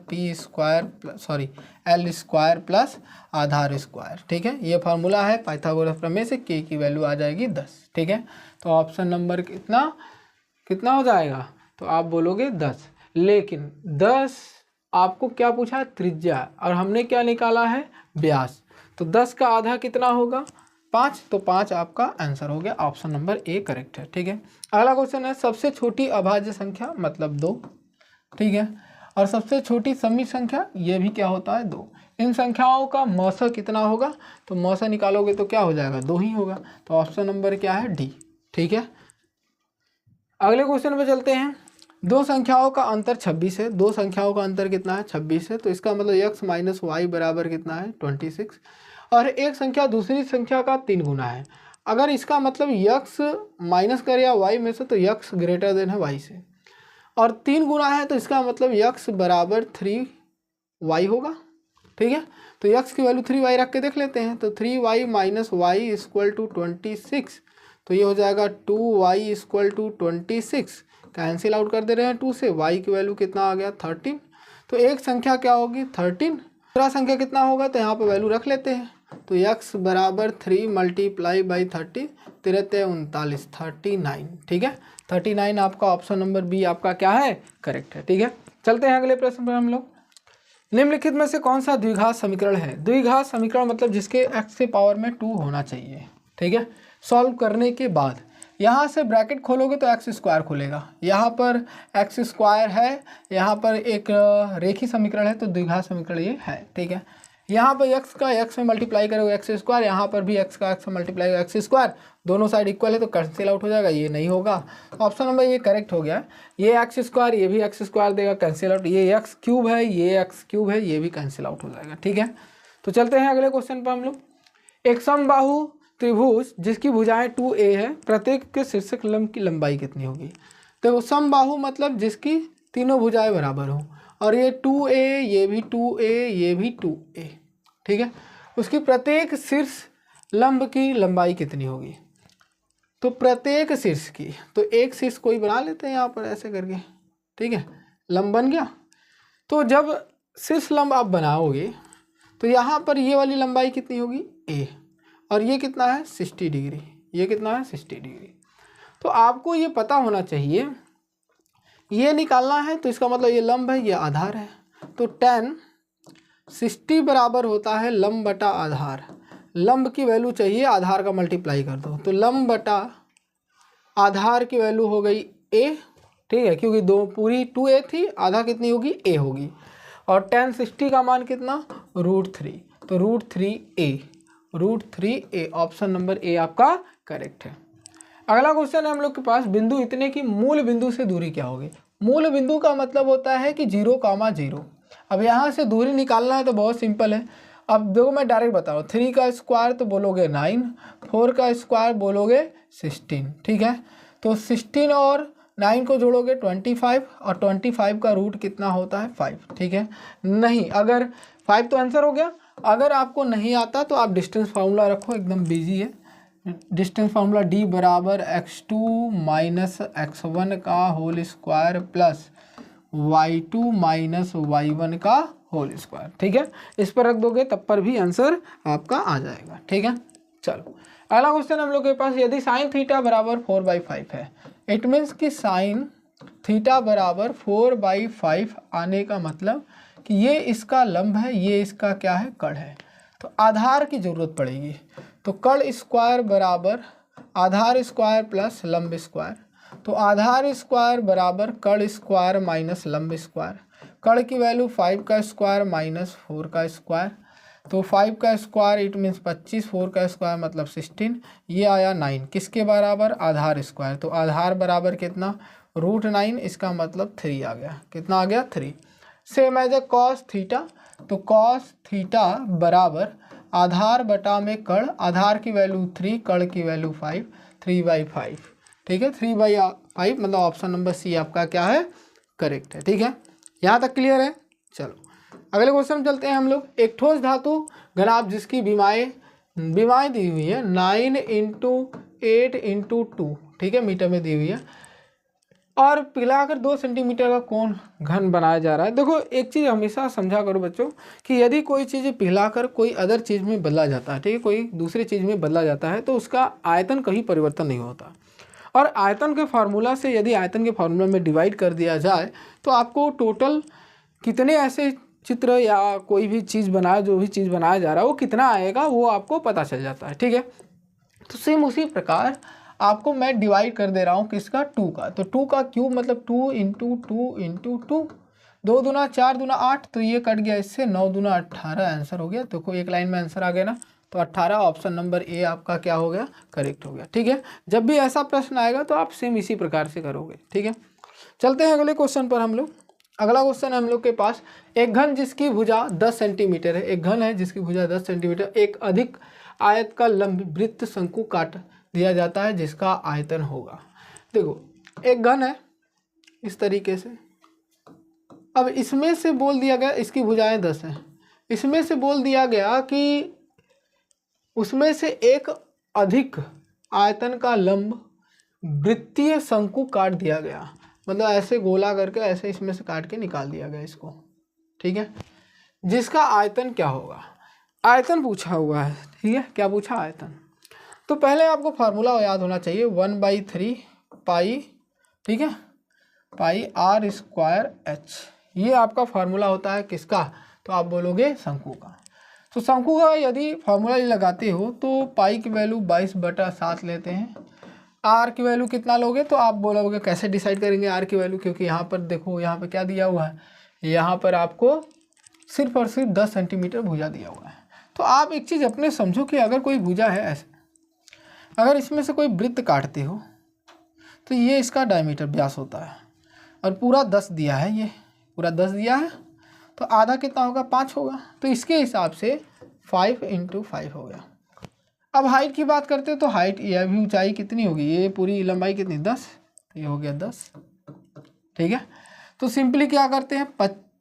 L² प्लस आधार स्क्वायर। ठीक है, ये फार्मूला है पाइथागोरस प्रमेय से, k की वैल्यू आ जाएगी 10। ठीक है, तो ऑप्शन नंबर कितना हो जाएगा, तो आप बोलोगे 10। लेकिन 10 आपको क्या पूछा, त्रिज्या, और हमने क्या निकाला है व्यास, तो 10 का आधा कितना होगा 5, तो 5 आपका आंसर हो गया, ऑप्शन नंबर ए करेक्ट है। ठीक है, अगला क्वेश्चन है, सबसे छोटी अभाज्य संख्या मतलब 2। ठीक है, और सबसे छोटी समी संख्या ये भी क्या होता है 2। इन संख्याओं का मौसा कितना होगा, तो मौसा निकालोगे तो क्या हो जाएगा 2 ही होगा, तो ऑप्शन नंबर क्या है डी। ठीक है, अगले क्वेश्चन पे चलते हैं। दो संख्याओं का अंतर 26 है, दो संख्याओं का अंतर कितना है 26 है, तो इसका मतलब x - y बराबर कितना है 26, और एक संख्या दूसरी संख्या का 3 गुना है। अगर इसका मतलब x माइनस कर या y में से, तो x ग्रेटर देन है y से, और 3 गुना है तो इसका मतलब x बराबर 3y होगा। ठीक है, तो x की वैल्यू 3y रख के देख लेते हैं, तो 3y - y = 26, तो ये हो जाएगा 2y equal to 26, cancel out कर दे रहे हैं 2 से, y की वैल्यू कितना आ गया 13। तो एक संख्या क्या होगी 13, दूसरा संख्या कितना होगा तो यहाँ पर वैल्यू रख लेते हैं। तो x बराबर 3 मल्टीप्लाई बाई 30, 3 39, 39, ठीक है। 39 आपका ऑप्शन नंबर बी आपका क्या है, करेक्ट है, ठीक है। चलते हैं अगले प्रश्न पर हम लोग। निम्नलिखित में से कौन सा द्विघात समीकरण है? द्विघात समीकरण मतलब जिसके x के पावर में 2 होना चाहिए, ठीक है। सॉल्व करने के बाद यहाँ से ब्रैकेट खोलोगे तो एक्स स्क्वायर खुलेगा, यहाँ पर एक्स स्क्वायर है, यहाँ पर एक रेखी समीकरण है तो द्विघात समीकरण ये है, ठीक है। यहाँ पर एक्स का एक्स में मल्टीप्लाई करोगे एक्स स्क्वायर, यहाँ पर भी एक्स का एक्स में मल्टीप्लाई करोगे एक्स स्क्वायर, दोनों साइड इक्वल है तो कैंसिल आउट हो जाएगा, ये नहीं होगा। तो ऑप्शन नंबर ये करेक्ट हो गया। ये एक्स स्क्वायर, ये भी एक्स स्क्वायर देगा, कैंसिल आउट। ये एक्स क्यूब है, ये एक्स क्यूब है, ये भी कैंसिल आउट हो जाएगा, ठीक है। तो चलते हैं अगले क्वेश्चन पर हम लोग। एक समबाहु त्रिभुज जिसकी भुजाएं 2a है, प्रत्येक के शीर्षक लंब की लंबाई कितनी होगी? देखो समबाहु मतलब जिसकी तीनों भुजाएं बराबर हो, और ये 2a, ये भी 2a, ये भी 2a, ठीक है। उसकी प्रत्येक शीर्ष लंब की लंबाई कितनी होगी? तो प्रत्येक शीर्ष की, तो एक शीर्ष कोई बना लेते हैं यहाँ पर ऐसे करके, ठीक है, लंब बन गया। तो जब शीर्ष लंब आप बनाओगे तो यहाँ पर ये वाली लंबाई कितनी होगी a, और ये कितना है 60 डिग्री, ये कितना है 60 डिग्री। तो आपको ये पता होना चाहिए, ये निकालना है तो इसका मतलब ये लंब है, ये आधार है। तो tan 60 बराबर होता है लंब बटा आधार। लंब की वैल्यू चाहिए, आधार का मल्टीप्लाई कर दो, तो लंब बटा आधार की वैल्यू हो गई a, ठीक है, क्योंकि दो पूरी 2a थी, आधा कितनी होगी a होगी, और tan 60 का मान कितना √3, तो √3a, ऑप्शन नंबर ए आपका करेक्ट है। अगला क्वेश्चन है हम लोग के पास, बिंदु इतने की मूल बिंदु से दूरी क्या होगी? मूल बिंदु का मतलब होता है कि 0,0। अब यहाँ से दूरी निकालना है तो बहुत सिंपल है। अब देखो मैं डायरेक्ट बता रहा हूँ, 3 का स्क्वायर तो बोलोगे 9, 4 का स्क्वायर बोलोगे 16, ठीक है। तो 16 और 9 को जोड़ोगे 25, और 25 का रूट कितना होता है 5, ठीक है। नहीं, अगर 5 तो आंसर हो गया। अगर आपको नहीं आता तो आप डिस्टेंस फार्मूला रखो, एकदम बिजी है। डिस्टेंस फार्मूला d बराबर x2 माइनस x1 का whole square plus y2 minus y1 का होल स्क्वायर, ठीक है। इस पर रख दोगे तब पर भी आंसर आपका आ जाएगा, ठीक है। चलो अगला क्वेश्चन हम लोग के पास, यदि साइन थीटा बराबर 4/5 है, इट मीन्स कि साइन थीटा बराबर 4/5 आने का मतलब कि ये इसका लंब है, ये इसका क्या है कड़ है, तो आधार की जरूरत पड़ेगी। तो कड़ स्क्वायर बराबर आधार स्क्वायर प्लस लंब स्क्वायर, तो आधार स्क्वायर बराबर कड़ स्क्वायर माइनस लंब स्क्वायर। कड़ की वैल्यू 5 का स्क्वायर माइनस 4 का स्क्वायर, तो 5 का स्क्वायर इट मीन्स 25, 4 का स्क्वायर मतलब 16, ये आया 9, किसके बराबर आधार स्क्वायर, तो आधार बराबर कितना √9, इसका मतलब 3 आ गया, कितना आ गया 3। Same as a cos theta, तो कॉस थीटा बराबर आधार बटा में कड़, आधार की वैल्यू 3, कड़ की वैल्यू 5, 3/5, ठीक है। 3/5 मतलब ऑप्शन नंबर सी आपका क्या है करेक्ट है, ठीक है। यहाँ तक क्लियर है। चलो अगले क्वेश्चन चलते हैं हम लोग। एक ठोस धातु घनाभ जिसकी विमाएँ दी हुई है 9 × 8 × 2, ठीक है, मीटर में दी हुई है, और पिघलाकर 2 सेंटीमीटर का कोण घन बनाया जा रहा है। देखो एक चीज़ हमेशा समझा करो बच्चों कि यदि कोई चीज़ पिघलाकर कोई अदर चीज़ में बदला जाता है, ठीक है, कोई दूसरी चीज़ में बदला जाता है, तो उसका आयतन कहीं परिवर्तन नहीं होता। और आयतन के फार्मूला से यदि आयतन के फार्मूला में डिवाइड कर दिया जाए तो आपको टोटल कितने ऐसे चित्र या कोई भी चीज़ बनाया, जो भी चीज़ बनाया जा रहा है वो कितना आएगा वो आपको पता चल जाता है, ठीक है। तो सेम उसी प्रकार आपको मैं डिवाइड कर दे रहा हूँ किसका 2 का, तो 2 का क्यूब मतलब 2 × 2 × 2, 2 दूना 4 दूना 8, तो ये कट गया इससे, 9 दूना 18 आंसर हो गया। देखो एक लाइन में आंसर आ गया ना, तो 18 ऑप्शन नंबर ए आपका क्या हो गया करेक्ट हो गया, ठीक है। जब भी ऐसा प्रश्न आएगा तो आप सेम इसी प्रकार से करोगे, ठीक है। चलते हैं अगले क्वेश्चन पर हम लोग। अगला क्वेश्चन है हम लोग के पास, एक घन जिसकी भुजा 10 सेंटीमीटर है, एक घन है जिसकी भुजा 10 सेंटीमीटर, एक अधिक आयत का लंब वृत्त शंकु काट दिया जाता है जिसका आयतन होगा। देखो एक घन है इस तरीके से, अब इसमें से बोल दिया गया इसकी भुजाएं 10 हैं, इसमें से बोल दिया गया कि उसमें से एक अधिक आयतन का लंब वृत्तीय शंकु काट दिया गया, मतलब ऐसे गोला करके ऐसे इसमें से काट के निकाल दिया गया इसको, ठीक है, जिसका आयतन क्या होगा, आयतन पूछा हुआ है, ठीक है, क्या पूछा, आयतन। तो पहले आपको फार्मूला याद होना चाहिए 1/3 पाई, ठीक है, पाई r स्क्वायर h, ये आपका फार्मूला होता है किसका, तो आप बोलोगे शंकु का। तो शंकु का यदि फार्मूला लगाते हो तो पाई की वैल्यू 22/7 लेते हैं, आर की वैल्यू कितना लोगे, तो आप बोलोगे कैसे डिसाइड करेंगे आर की वैल्यू, क्योंकि यहाँ पर देखो यहाँ पर क्या दिया हुआ है, यहाँ पर आपको सिर्फ और सिर्फ 10 सेंटीमीटर भुजा दिया हुआ है। तो आप एक चीज़ अपने समझो कि अगर कोई भुजा है ऐसे, अगर इसमें से कोई वृत्त काटते हो तो ये इसका डायमीटर व्यास होता है, और पूरा 10 दिया है, ये पूरा 10 दिया है, तो आधा कितना होगा, 5 होगा, तो इसके हिसाब से 5 × 5 हो गया। अब हाइट की बात करते हैं तो हाइट, यह भी ऊंचाई कितनी होगी, ये पूरी लंबाई कितनी, 10, ये हो गया 10, ठीक है। तो सिंपली क्या करते हैं,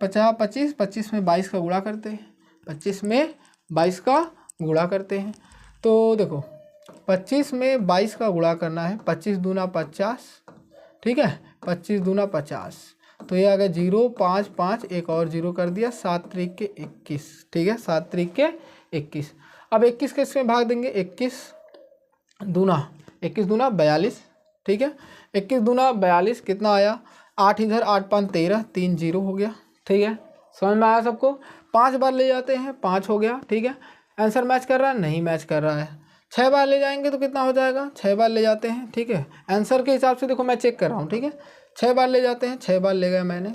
50 25 में 22 का गुणा करते हैं, 25 में 22 का गुणा करते हैं, तो देखो 25 में 22 का गुणा करना है, 25 दूना 50, ठीक है, 25 दूना 50, तो ये आ गया 0 5 5, एक और 0 कर दिया, 7 × 21, ठीक है, 7 × 21। अब 21 किस में भाग देंगे, 21 दूना 42, ठीक है, 21 दूना 42 कितना आया, 8 इधर 8 5 13, 3 0 हो गया, ठीक है, समझ में आया सबको। 5 बार ले जाते हैं, 5 हो गया, ठीक है। आंसर मैच कर रहा है, नहीं मैच कर रहा है। 6 बार ले जाएंगे तो कितना हो जाएगा, 6 बार ले जाते हैं, ठीक है, आंसर के हिसाब से देखो मैं चेक कर रहा हूँ, ठीक है, 6 बार ले जाते हैं, 6 बार ले गया मैंने,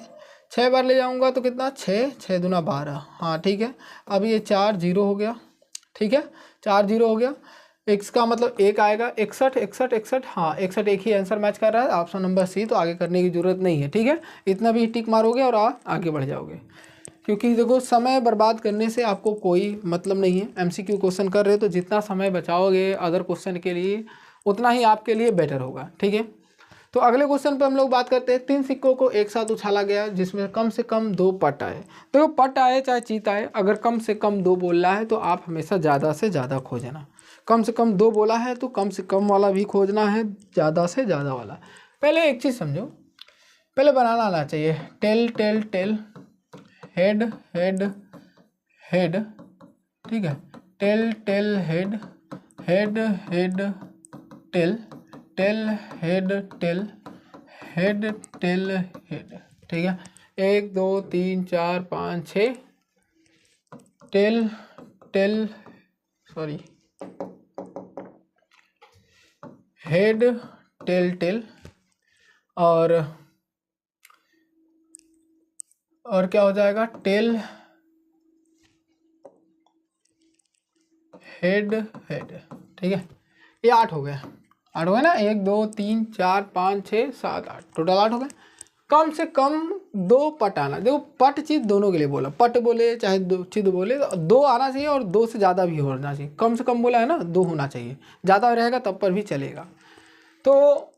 6 बार ले जाऊँगा तो कितना, 6 दूना 12, हाँ ठीक है। अब ये 4 0 हो गया, ठीक है, 4 0 हो गया, x का मतलब 1 आएगा, 61 61 61, हाँ 61 एक ही आंसर मैच कर रहा है, ऑप्शन नंबर सी, तो आगे करने की जरूरत नहीं है, ठीक है, इतना भी टिक मारोगे और आगे बढ़ जाओगे, क्योंकि देखो समय बर्बाद करने से आपको कोई मतलब नहीं है। एमसीक्यू क्वेश्चन कर रहे हो तो जितना समय बचाओगे अदर क्वेश्चन के लिए उतना ही आपके लिए बेटर होगा, ठीक है। तो अगले क्वेश्चन पे हम लोग बात करते हैं, 3 सिक्कों को एक साथ उछाला गया जिसमें कम से कम 2 पट आए। देखो पट आए चाहे चीत आए, अगर कम से कम 2 बोल रहा है तो आप हमेशा ज़्यादा से ज़्यादा खोजना, कम से कम 2 बोला है तो कम से कम वाला भी खोजना है, ज़्यादा से ज़्यादा वाला। पहले एक चीज़ समझो, पहले बनाना आना चाहिए, tail tail tail, head head head, ठीक है, tail tail head, head head tail, tail head tail, head tail head, ठीक है। 1 2 3 4 5 6, tail tail sorry head tail tail, और क्या हो जाएगा, टेल हेड हेड, ठीक है। ये 8 हो गया, 8 हो गया ना, 1 2 3 4 5 6 7 8, टोटल 8 हो गए। कम से कम 2 पट आना, देखो पट चित दोनों के लिए बोला, पट बोले चाहे चित बोले, 2 आना चाहिए और 2 से ज़्यादा भी होना चाहिए, कम से कम बोला है ना 2 होना चाहिए, ज़्यादा रहेगा तब पर भी चलेगा। तो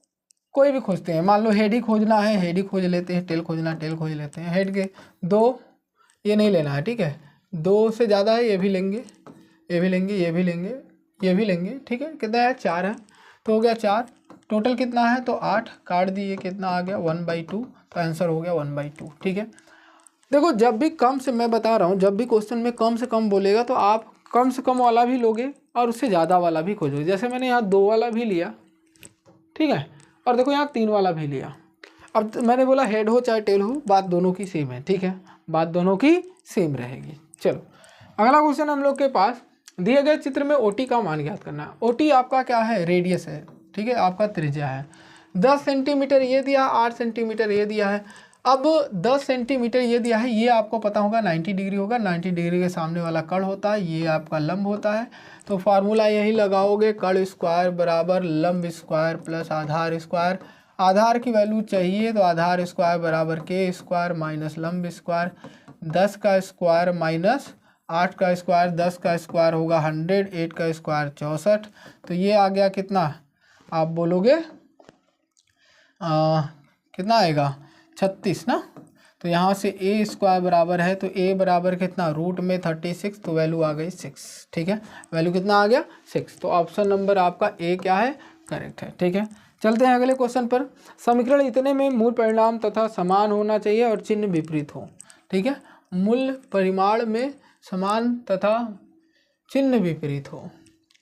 कोई भी खोजते हैं, मान लो हेड ही खोजना है, हेड ही खोज लेते हैं, टेल खोजना टेल खोज लेते हैं, हेड के 2 ये नहीं लेना है, ठीक है, 2 से ज़्यादा है ये भी लेंगे, ये भी लेंगे, ये भी लेंगे, ये भी लेंगे, ठीक है। कितना है, 4 है, तो हो गया 4, टोटल कितना है, तो 8 काट दिए, कितना आ गया 1/2, तो आंसर हो गया 1/2, ठीक है। देखो जब भी कम से, मैं बता रहा हूँ, जब भी क्वेश्चन में कम से कम बोलेगा तो आप कम से कम वाला भी लोगे और उससे ज़्यादा वाला भी खोजोगे। जैसे मैंने यहाँ 2 वाला भी लिया, ठीक है, और देखो यहाँ 3 वाला भी लिया। अब मैंने बोला हेड हो चाहे टेल हो, बात दोनों की सेम है, ठीक है, बात दोनों की सेम रहेगी। चलो अगला क्वेश्चन हम लोग के पास, दिए गए चित्र में ओटी का मान ज्ञात करना है। ओटी आपका क्या है, रेडियस है, ठीक है, आपका त्रिज्या है, 10 सेंटीमीटर ये दिया, 8 सेंटीमीटर ये दिया है। अब 10 सेंटीमीटर ये दिया है, ये आपको पता होगा 90 डिग्री होगा, 90 डिग्री के सामने वाला कर्ण होता है, ये आपका लंब होता है। तो फार्मूला यही लगाओगे, कर्ण स्क्वायर बराबर लंब स्क्वायर प्लस आधार स्क्वायर। आधार की वैल्यू चाहिए तो आधार स्क्वायर बराबर के स्क्वायर माइनस लंब स्क्वायर, 10 का स्क्वायर माइनस 8 का स्क्वायर, 10 का स्क्वायर होगा 100, 8 का स्क्वायर 64, तो ये आ गया कितना, आप बोलोगे कितना आएगा, 36 ना, तो यहाँ से ए स्क्वायर बराबर है, तो ए बराबर कितना, रूट में 36, तो वैल्यू आ गई 6। ठीक है, वैल्यू कितना आ गया 6। तो ऑप्शन नंबर आपका ए क्या है, करेक्ट है। ठीक है, चलते हैं अगले क्वेश्चन पर। समीकरण इतने में मूल परिमाण तथा समान होना चाहिए और चिन्ह विपरीत हो। ठीक है, मूल परिमाण में समान तथा चिन्ह विपरीत हो,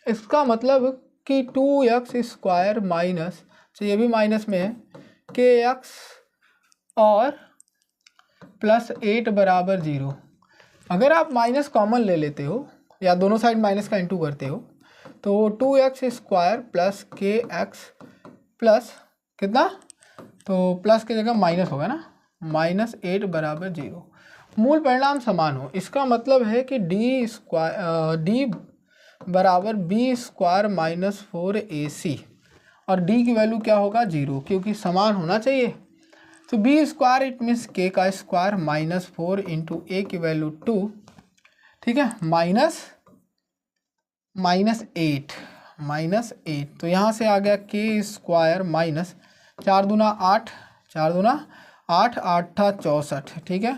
इसका मतलब कि 2x स्क्वायर माइनस, तो ये भी माइनस में है, kx और प्लस 8 बराबर 0। अगर आप माइनस कॉमन ले लेते हो या दोनों साइड माइनस का इंटू करते हो, तो 2x square plus kx plus कितना, तो प्लस की जगह माइनस होगा ना, -8 बराबर 0। मूल परिणाम समान हो, इसका मतलब है कि डी बराबर बी स्क्वायर माइनस 4ac, और डी की वैल्यू क्या होगा 0, क्योंकि समान होना चाहिए। तो बी स्क्वायर इट मीन्स के का स्क्वायर -4 इंटू ए की वैल्यू 2। ठीक है, -8, तो यहाँ से आ गया के स्क्वायर माइनस 4 दूना 8, 4 दूना 8, 8 था 64। ठीक है,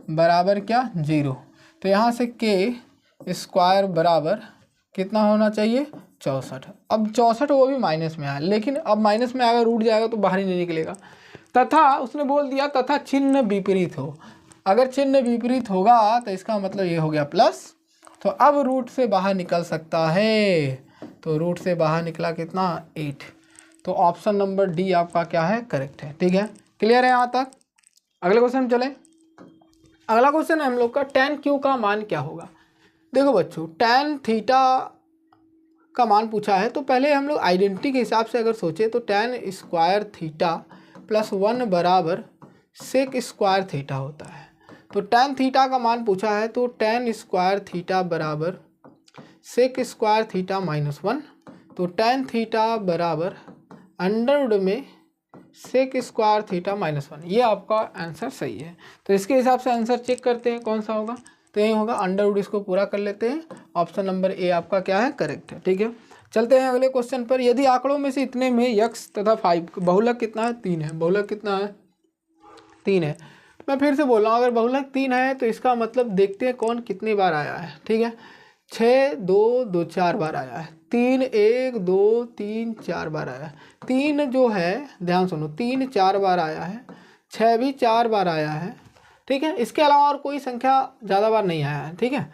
बराबर क्या 0। तो यहाँ से के स्क्वायर बराबर कितना होना चाहिए 64। अब 64 वो भी माइनस में आया, लेकिन अब माइनस में आएगा, रूट जाएगा तो बाहर ही नहीं निकलेगा। तथा उसने बोल दिया तथा चिन्ह विपरीत हो, अगर चिन्ह विपरीत होगा तो इसका मतलब ये हो गया प्लस, तो अब रूट से बाहर निकल सकता है, तो रूट से बाहर निकला कितना 8। तो ऑप्शन नंबर डी आपका क्या है, करेक्ट है। ठीक है, क्लियर है यहाँ तक। अगले क्वेश्चन चले। अगला क्वेश्चन है हम लोग का tan q का मान क्या होगा। देखो बच्चों, tan थीटा का मान पूछा है, तो पहले हम लोग आइडेंटिटी के हिसाब से अगर सोचे तो tan स्क्वायर थीटा प्लस 1 बराबर सेक स्क्वायर थीटा होता है। तो tan थीटा का मान पूछा है, तो tan स्क्वायर थीटा बराबर सेक स्क्वायर थीटा -1, तो tan थीटा बराबर अंडरवुड में सेक स्क्वायर थीटा -1। ये आपका आंसर सही है। तो इसके हिसाब से आंसर चेक करते हैं कौन सा होगा, तो ये होगा अंडरवुड, इसको पूरा कर लेते हैं। ऑप्शन नंबर ए आपका क्या है, करेक्ट है। ठीक है, चलते हैं अगले क्वेश्चन पर। यदि आंकड़ों में से इतने में x तथा 5 बहुलक कितना है, 3 है। बहुलक कितना है, 3 है। मैं फिर से बोल रहा हूँ, अगर बहुलक 3 है तो इसका मतलब देखते हैं कौन कितनी बार आया है। ठीक है, 6 2 2 4 बार आया है, 3 1 2 3 4 बार आया है। 3 जो है, ध्यान सुनो, 3 4 बार आया है, 6 भी 4 बार आया है। ठीक है, इसके अलावा और कोई संख्या ज़्यादा बार नहीं आया है। ठीक है,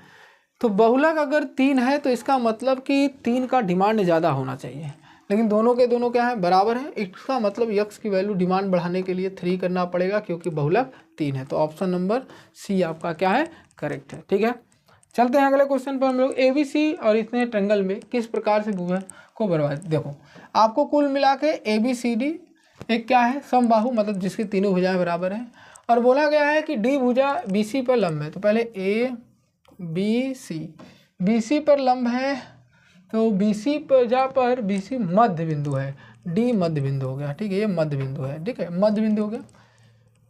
तो बहुलक अगर 3 है तो इसका मतलब कि 3 का डिमांड ज़्यादा होना चाहिए, लेकिन दोनों के दोनों क्या है, बराबर है। इसका मतलब यक्स की वैल्यू डिमांड बढ़ाने के लिए 3 करना पड़ेगा, क्योंकि बहुलक 3 है। तो ऑप्शन नंबर सी आपका क्या है, करेक्ट है। ठीक है, चलते हैं अगले क्वेश्चन पर हम लोग। ABC और इतने ट्रायंगल में किस प्रकार से भुजा को बर्बाद। देखो, आपको कुल मिला के ABCD एक क्या है, समबाहु, मतलब जिसकी तीनों भुजाएं बराबर हैं, और बोला गया है कि D भुजा BC पर लंब है। तो पहले ABC, BC पर लंब है, तो BC भुजा पर BC मध्य बिंदु है, D मध्य बिंदु हो गया। ठीक है, ये मध्य बिंदु है। ठीक है, मध्य बिंदु हो गया।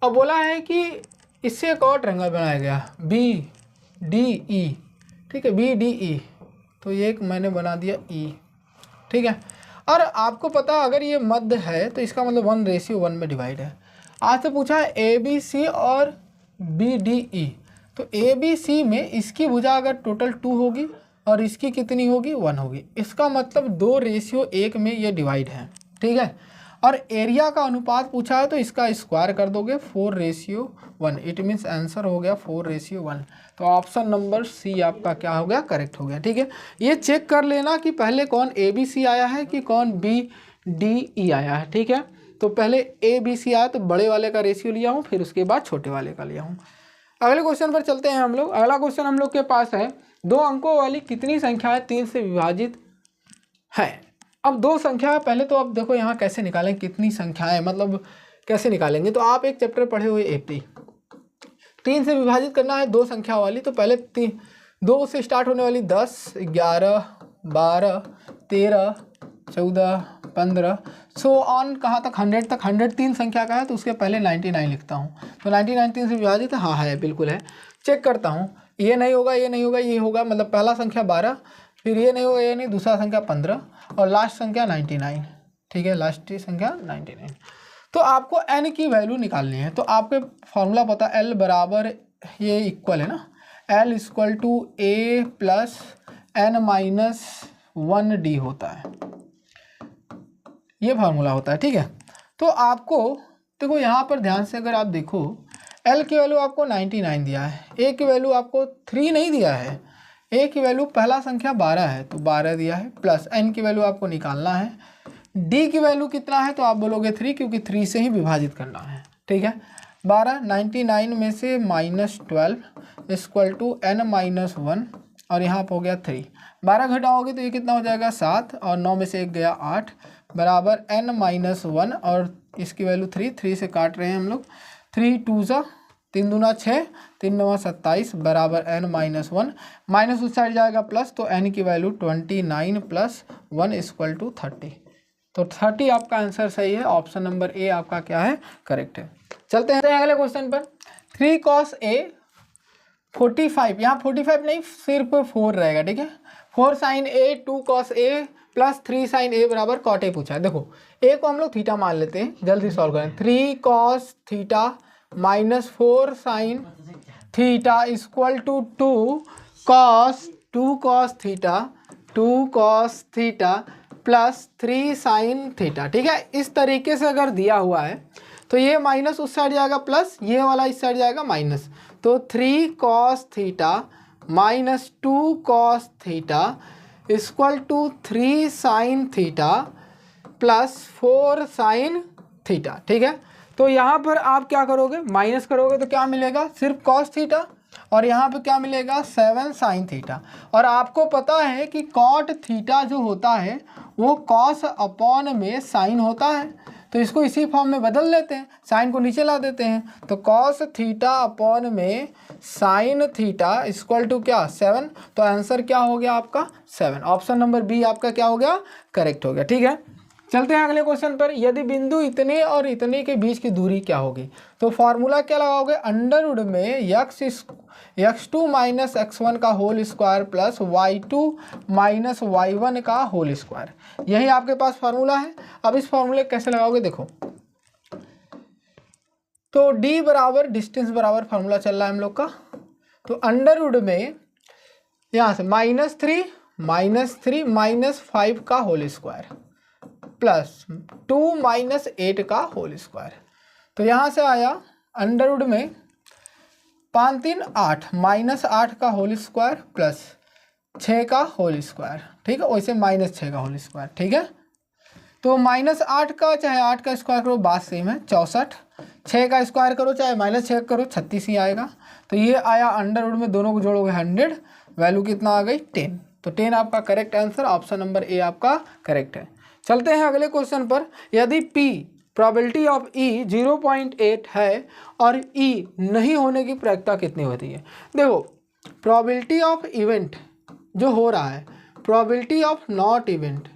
अब बोला है कि इससे एक और ट्रायंगल बनाया गया BDE। ठीक है, BDE, तो ये एक मैंने बना दिया E। ठीक है, और आपको पता अगर ये मध्य है तो इसका मतलब 1:1 में डिवाइड है। आज से पूछा है ABC और BDE, तो ABC में इसकी भुजा अगर टोटल 2 होगी और इसकी कितनी होगी, 1 होगी। इसका मतलब 2:1 में ये डिवाइड है। ठीक है, और एरिया का अनुपात पूछा है तो इसका स्क्वायर कर दोगे 4:1। इट मीन्स आंसर हो गया 4:1। तो ऑप्शन नंबर सी आपका क्या हो गया, करेक्ट हो गया। ठीक है, ये चेक कर लेना कि पहले कौन ABC आया है कि कौन BDE आया है। ठीक है, तो पहले ABC आया तो बड़े वाले का रेशियो लिया हूँ, फिर उसके बाद छोटे वाले का लिया हूँ। अगले क्वेश्चन पर चलते हैं हम लोग। अगला क्वेश्चन हम लोग के पास है, 2 अंकों वाली कितनी संख्याएं 3 से विभाजित है। अब 2 संख्या, पहले तो अब देखो यहाँ कैसे निकालें कितनी संख्याएं, मतलब कैसे निकालेंगे। तो आप एक चैप्टर पढ़े हुए AP, 3 से विभाजित करना है 2 संख्या वाली, तो पहले 2 से स्टार्ट होने वाली 10 11 12 13 14 15 सो ऑन कहाँ तक, 100 तक। 100 3 संख्या का है तो उसके पहले 99 लिखता हूँ। तो 99 3 से विभाजित है, हाँ है, बिल्कुल है। चेक करता हूँ, ये नहीं होगा, ये नहीं होगा, ये होगा, मतलब पहला संख्या 12, फिर ये नहीं होगा, ये नहीं, दूसरा संख्या 15 और लास्ट संख्या 99। ठीक है, लास्ट संख्या 99। तो आपको n की वैल्यू निकालनी है। तो आपके फॉर्मूला पता L बराबर ये इक्वल है ना, L equal to A plus n-1D होता है, ये फार्मूला होता है, ठीक है। तो आपको देखो यहाँ पर ध्यान से अगर आप देखो, L की वैल्यू आपको 99 दिया है, A की वैल्यू आपको 3 नहीं दिया है, A की वैल्यू पहला संख्या 12 है तो 12 दिया है, प्लस n की वैल्यू आपको निकालना है, D की वैल्यू कितना है तो आप बोलोगे 3, क्योंकि 3 से ही विभाजित करना है, ठीक है। 99 में से -12 इक्वल टू n-1 और यहाँ पर हो गया 3, 12 घटाओगे तो ये कितना हो जाएगा 7 और 9 में से 1 गया 8 बराबर n-1 और इसकी वैल्यू 3 से काट रहे हैं हम लोग, 3 2 सा 3 दूना 6 3 9 27 बराबर n-1, माइनस उस साइड जाएगा प्लस, तो n की वैल्यू 29 प्लस 1 इक्वल टू 30। तो 30 आपका आंसर सही है, ऑप्शन नंबर ए आपका क्या है, करेक्ट है। चलते हैं अगले क्वेश्चन पर। 3 cos A 45, यहाँ 45 नहीं सिर्फ 4 रहेगा, ठीक है। 4 sin A 2 cos A plus 3 sin A बराबर cot A पूछा है। देखो A को हम लोग थीटा मान लेते हैं, जल्दी सॉल्व करें। 3 cos theta minus 4 sin theta equal to 2 cos theta plus 3 sin theta, ठीक है। इस तरीके से अगर दिया हुआ है तो ये माइनस उस साइड जाएगा प्लस, ये वाला इस साइड जाएगा माइनस, तो 3 cos theta minus 2 cos theta equal to 3 sin theta plus 4 sin theta, ठीक है। तो यहाँ पर आप क्या करोगे, माइनस करोगे तो क्या मिलेगा, सिर्फ cos थीटा, और यहाँ पे क्या मिलेगा 7 sin थीटा। और आपको पता है कि cot थीटा जो होता है वो cos अपॉन में sin होता है, तो इसको इसी फॉर्म में बदल लेते हैं, साइन को नीचे ला देते हैं, तो cos थीटा अपॉन में sin थीटा इक्वल टू क्या 7। तो आंसर क्या हो गया आपका 7, ऑप्शन नंबर बी आपका क्या हो गया, करेक्ट हो गया, ठीक है। चलते हैं अगले क्वेश्चन पर। यदि बिंदु इतने और इतने के बीच की दूरी क्या होगी, तो फॉर्मूला क्या लगाओगे, अंडर रूट में x2 माइनस x1 का whole square plus y2 minus y1 का होल स्क्वायर, यही आपके पास फार्मूला है। अब इस फार्मूले कैसे लगाओगे, देखो तो d बराबर डिस्टेंस बराबर फार्मूला चल रहा है हम लोग का, तो अंडर रूट में यहाँ से -3 माइनस 5 का होल स्क्वायर प्लस 2 माइनस 8 का होल स्क्वायर, तो यहाँ से आया अंडर रूट में 5 3 8 माइनस 8 का होल स्क्वायर प्लस 6 का होल स्क्वायर, ठीक है, वैसे -6 का होल स्क्वायर, ठीक है। तो -8 का चाहे 8 का स्क्वायर करो बात सेम है 64, 6 का स्क्वायर करो चाहे -6 करो 36 ही आएगा। तो ये आया अंडर रूट में, दोनों को जोड़ोगे 100, वैल्यू कितना आ गई 10, तो 10 आपका correct answer, option number A आपका करेक्ट है। चलते हैं अगले क्वेश्चन पर। यदि P प्रोबेबिलिटी ऑफ E 0.8 है और E नहीं होने की प्रायिकता कितनी होती है। देखो प्रोबेबिलिटी ऑफ इवेंट जो हो रहा है, प्रोबेबिलिटी ऑफ नॉट इवेंट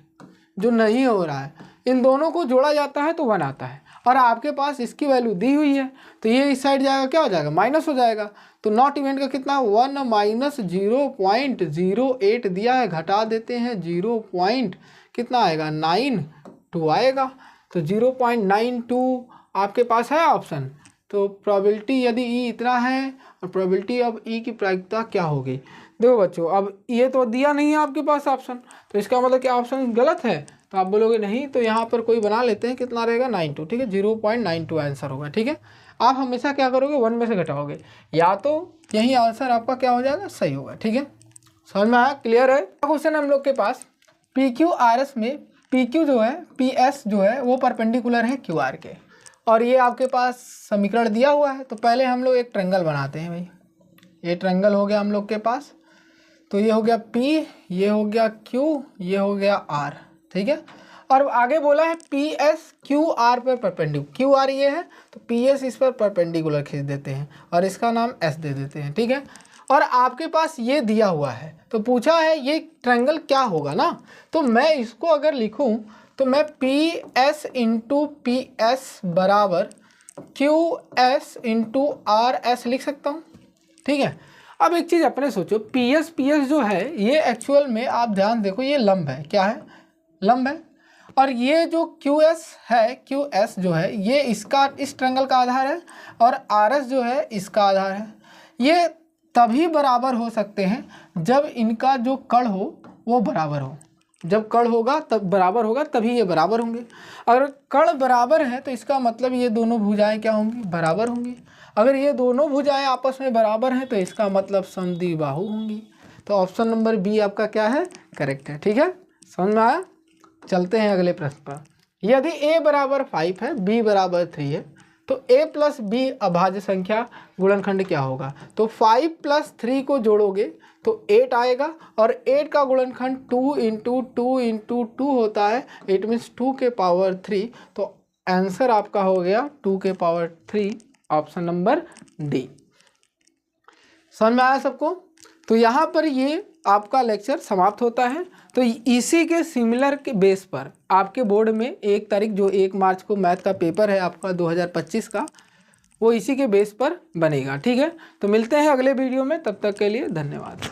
जो नहीं हो रहा है, इन दोनों को जोड़ा जाता है तो 1 आता है, और आपके पास इसकी वैल्यू दी हुई है, तो ये इस साइड जाएगा, क्या हो जाएगा माइनस हो जाएगा। तो नॉट इवेंट का कितना 1 माइनस 0.08 दिया है, घटा देते हैं 0. कितना आएगा 92 आएगा, तो 0.92 आपके पास है ऑप्शन। तो प्रोबेबिलिटी यदि ई इतना है और प्रोबेबिलिटी ऑफ ई की प्रायिकता क्या होगी। देखो बच्चों अब ये तो दिया नहीं है आपके पास ऑप्शन, तो इसका मतलब कि ऑप्शन गलत है, तो आप बोलोगे नहीं, तो यहाँ पर कोई बना लेते हैं, कितना रहेगा 92, ठीक है, 0.92 आंसर होगा, ठीक है। आप हमेशा क्या करोगे 1 में से घटाओगे, या तो यही आंसर आपका क्या हो जाएगा सही होगा, ठीक है। समझ में आया, क्लियर है। क्वेश्चन हम लोग के पास PQRS में PQ जो है PS जो है वो परपेंडिकुलर है QR के, और ये आपके पास समीकरण दिया हुआ है। तो पहले हम लोग एक ट्रायंगल बनाते हैं भाई, ये ट्रायंगल हो गया हम लोग के पास, तो ये हो गया P, ये हो गया Q, ये हो गया R, ठीक है। और आगे बोला है PS QR पर परपेंडिकुलर, QR ये है तो PS इस पर परपेंडिकुलर खींच देते हैं और इसका नाम S दे देते हैं, ठीक है। और आपके पास ये दिया हुआ है, तो पूछा है ये ट्रायंगल क्या होगा ना, तो मैं इसको अगर लिखूं तो मैं PS इंटू PS बराबर QS इंटू RS लिख सकता हूँ, ठीक है। अब एक चीज़ अपने सोचो, PS जो है ये एक्चुअल में आप ध्यान देखो ये लंब है, क्या है लंब है, और ये जो QS है, QS जो है ये इसका इस ट्रायंगल का आधार है और RS जो है इसका आधार है। ये तभी बराबर हो सकते हैं जब इनका जो कर्ण हो वो बराबर हो। जब कर्ण होगा तब बराबर होगा, तभी ये बराबर होंगे। अगर कर्ण बराबर है तो इसका मतलब ये दोनों भुजाएं क्या होंगी, बराबर होंगी। अगर ये दोनों भुजाएं आपस में बराबर हैं तो इसका मतलब समद्विबाहु होंगी। तो ऑप्शन नंबर बी आपका क्या है, करेक्ट है। ठीक है, समझ में आया। चलते हैं अगले प्रश्न पर। यदि a बराबर 5 है, b बराबर 3 है, तो a प्लस बी अभाज्य संख्या गुणनखंड क्या होगा। तो 5 प्लस 3 को जोड़ोगे तो 8 आएगा और 8 का गुणनखंड 2 इंटू 2 इंटू 2 होता है, इट मीन्स 2 के पावर 3। तो आंसर आपका हो गया 2 के पावर 3, ऑप्शन नंबर डी। समझ में आया सबको। तो यहाँ पर ये आपका लेक्चर समाप्त होता है। तो इसी के सिमिलर के बेस पर आपके बोर्ड में 1 तारीख जो 1 मार्च को मैथ का पेपर है आपका 2025 का, वो इसी के बेस पर बनेगा। ठीक है, तो मिलते हैं अगले वीडियो में, तब तक के लिए धन्यवाद।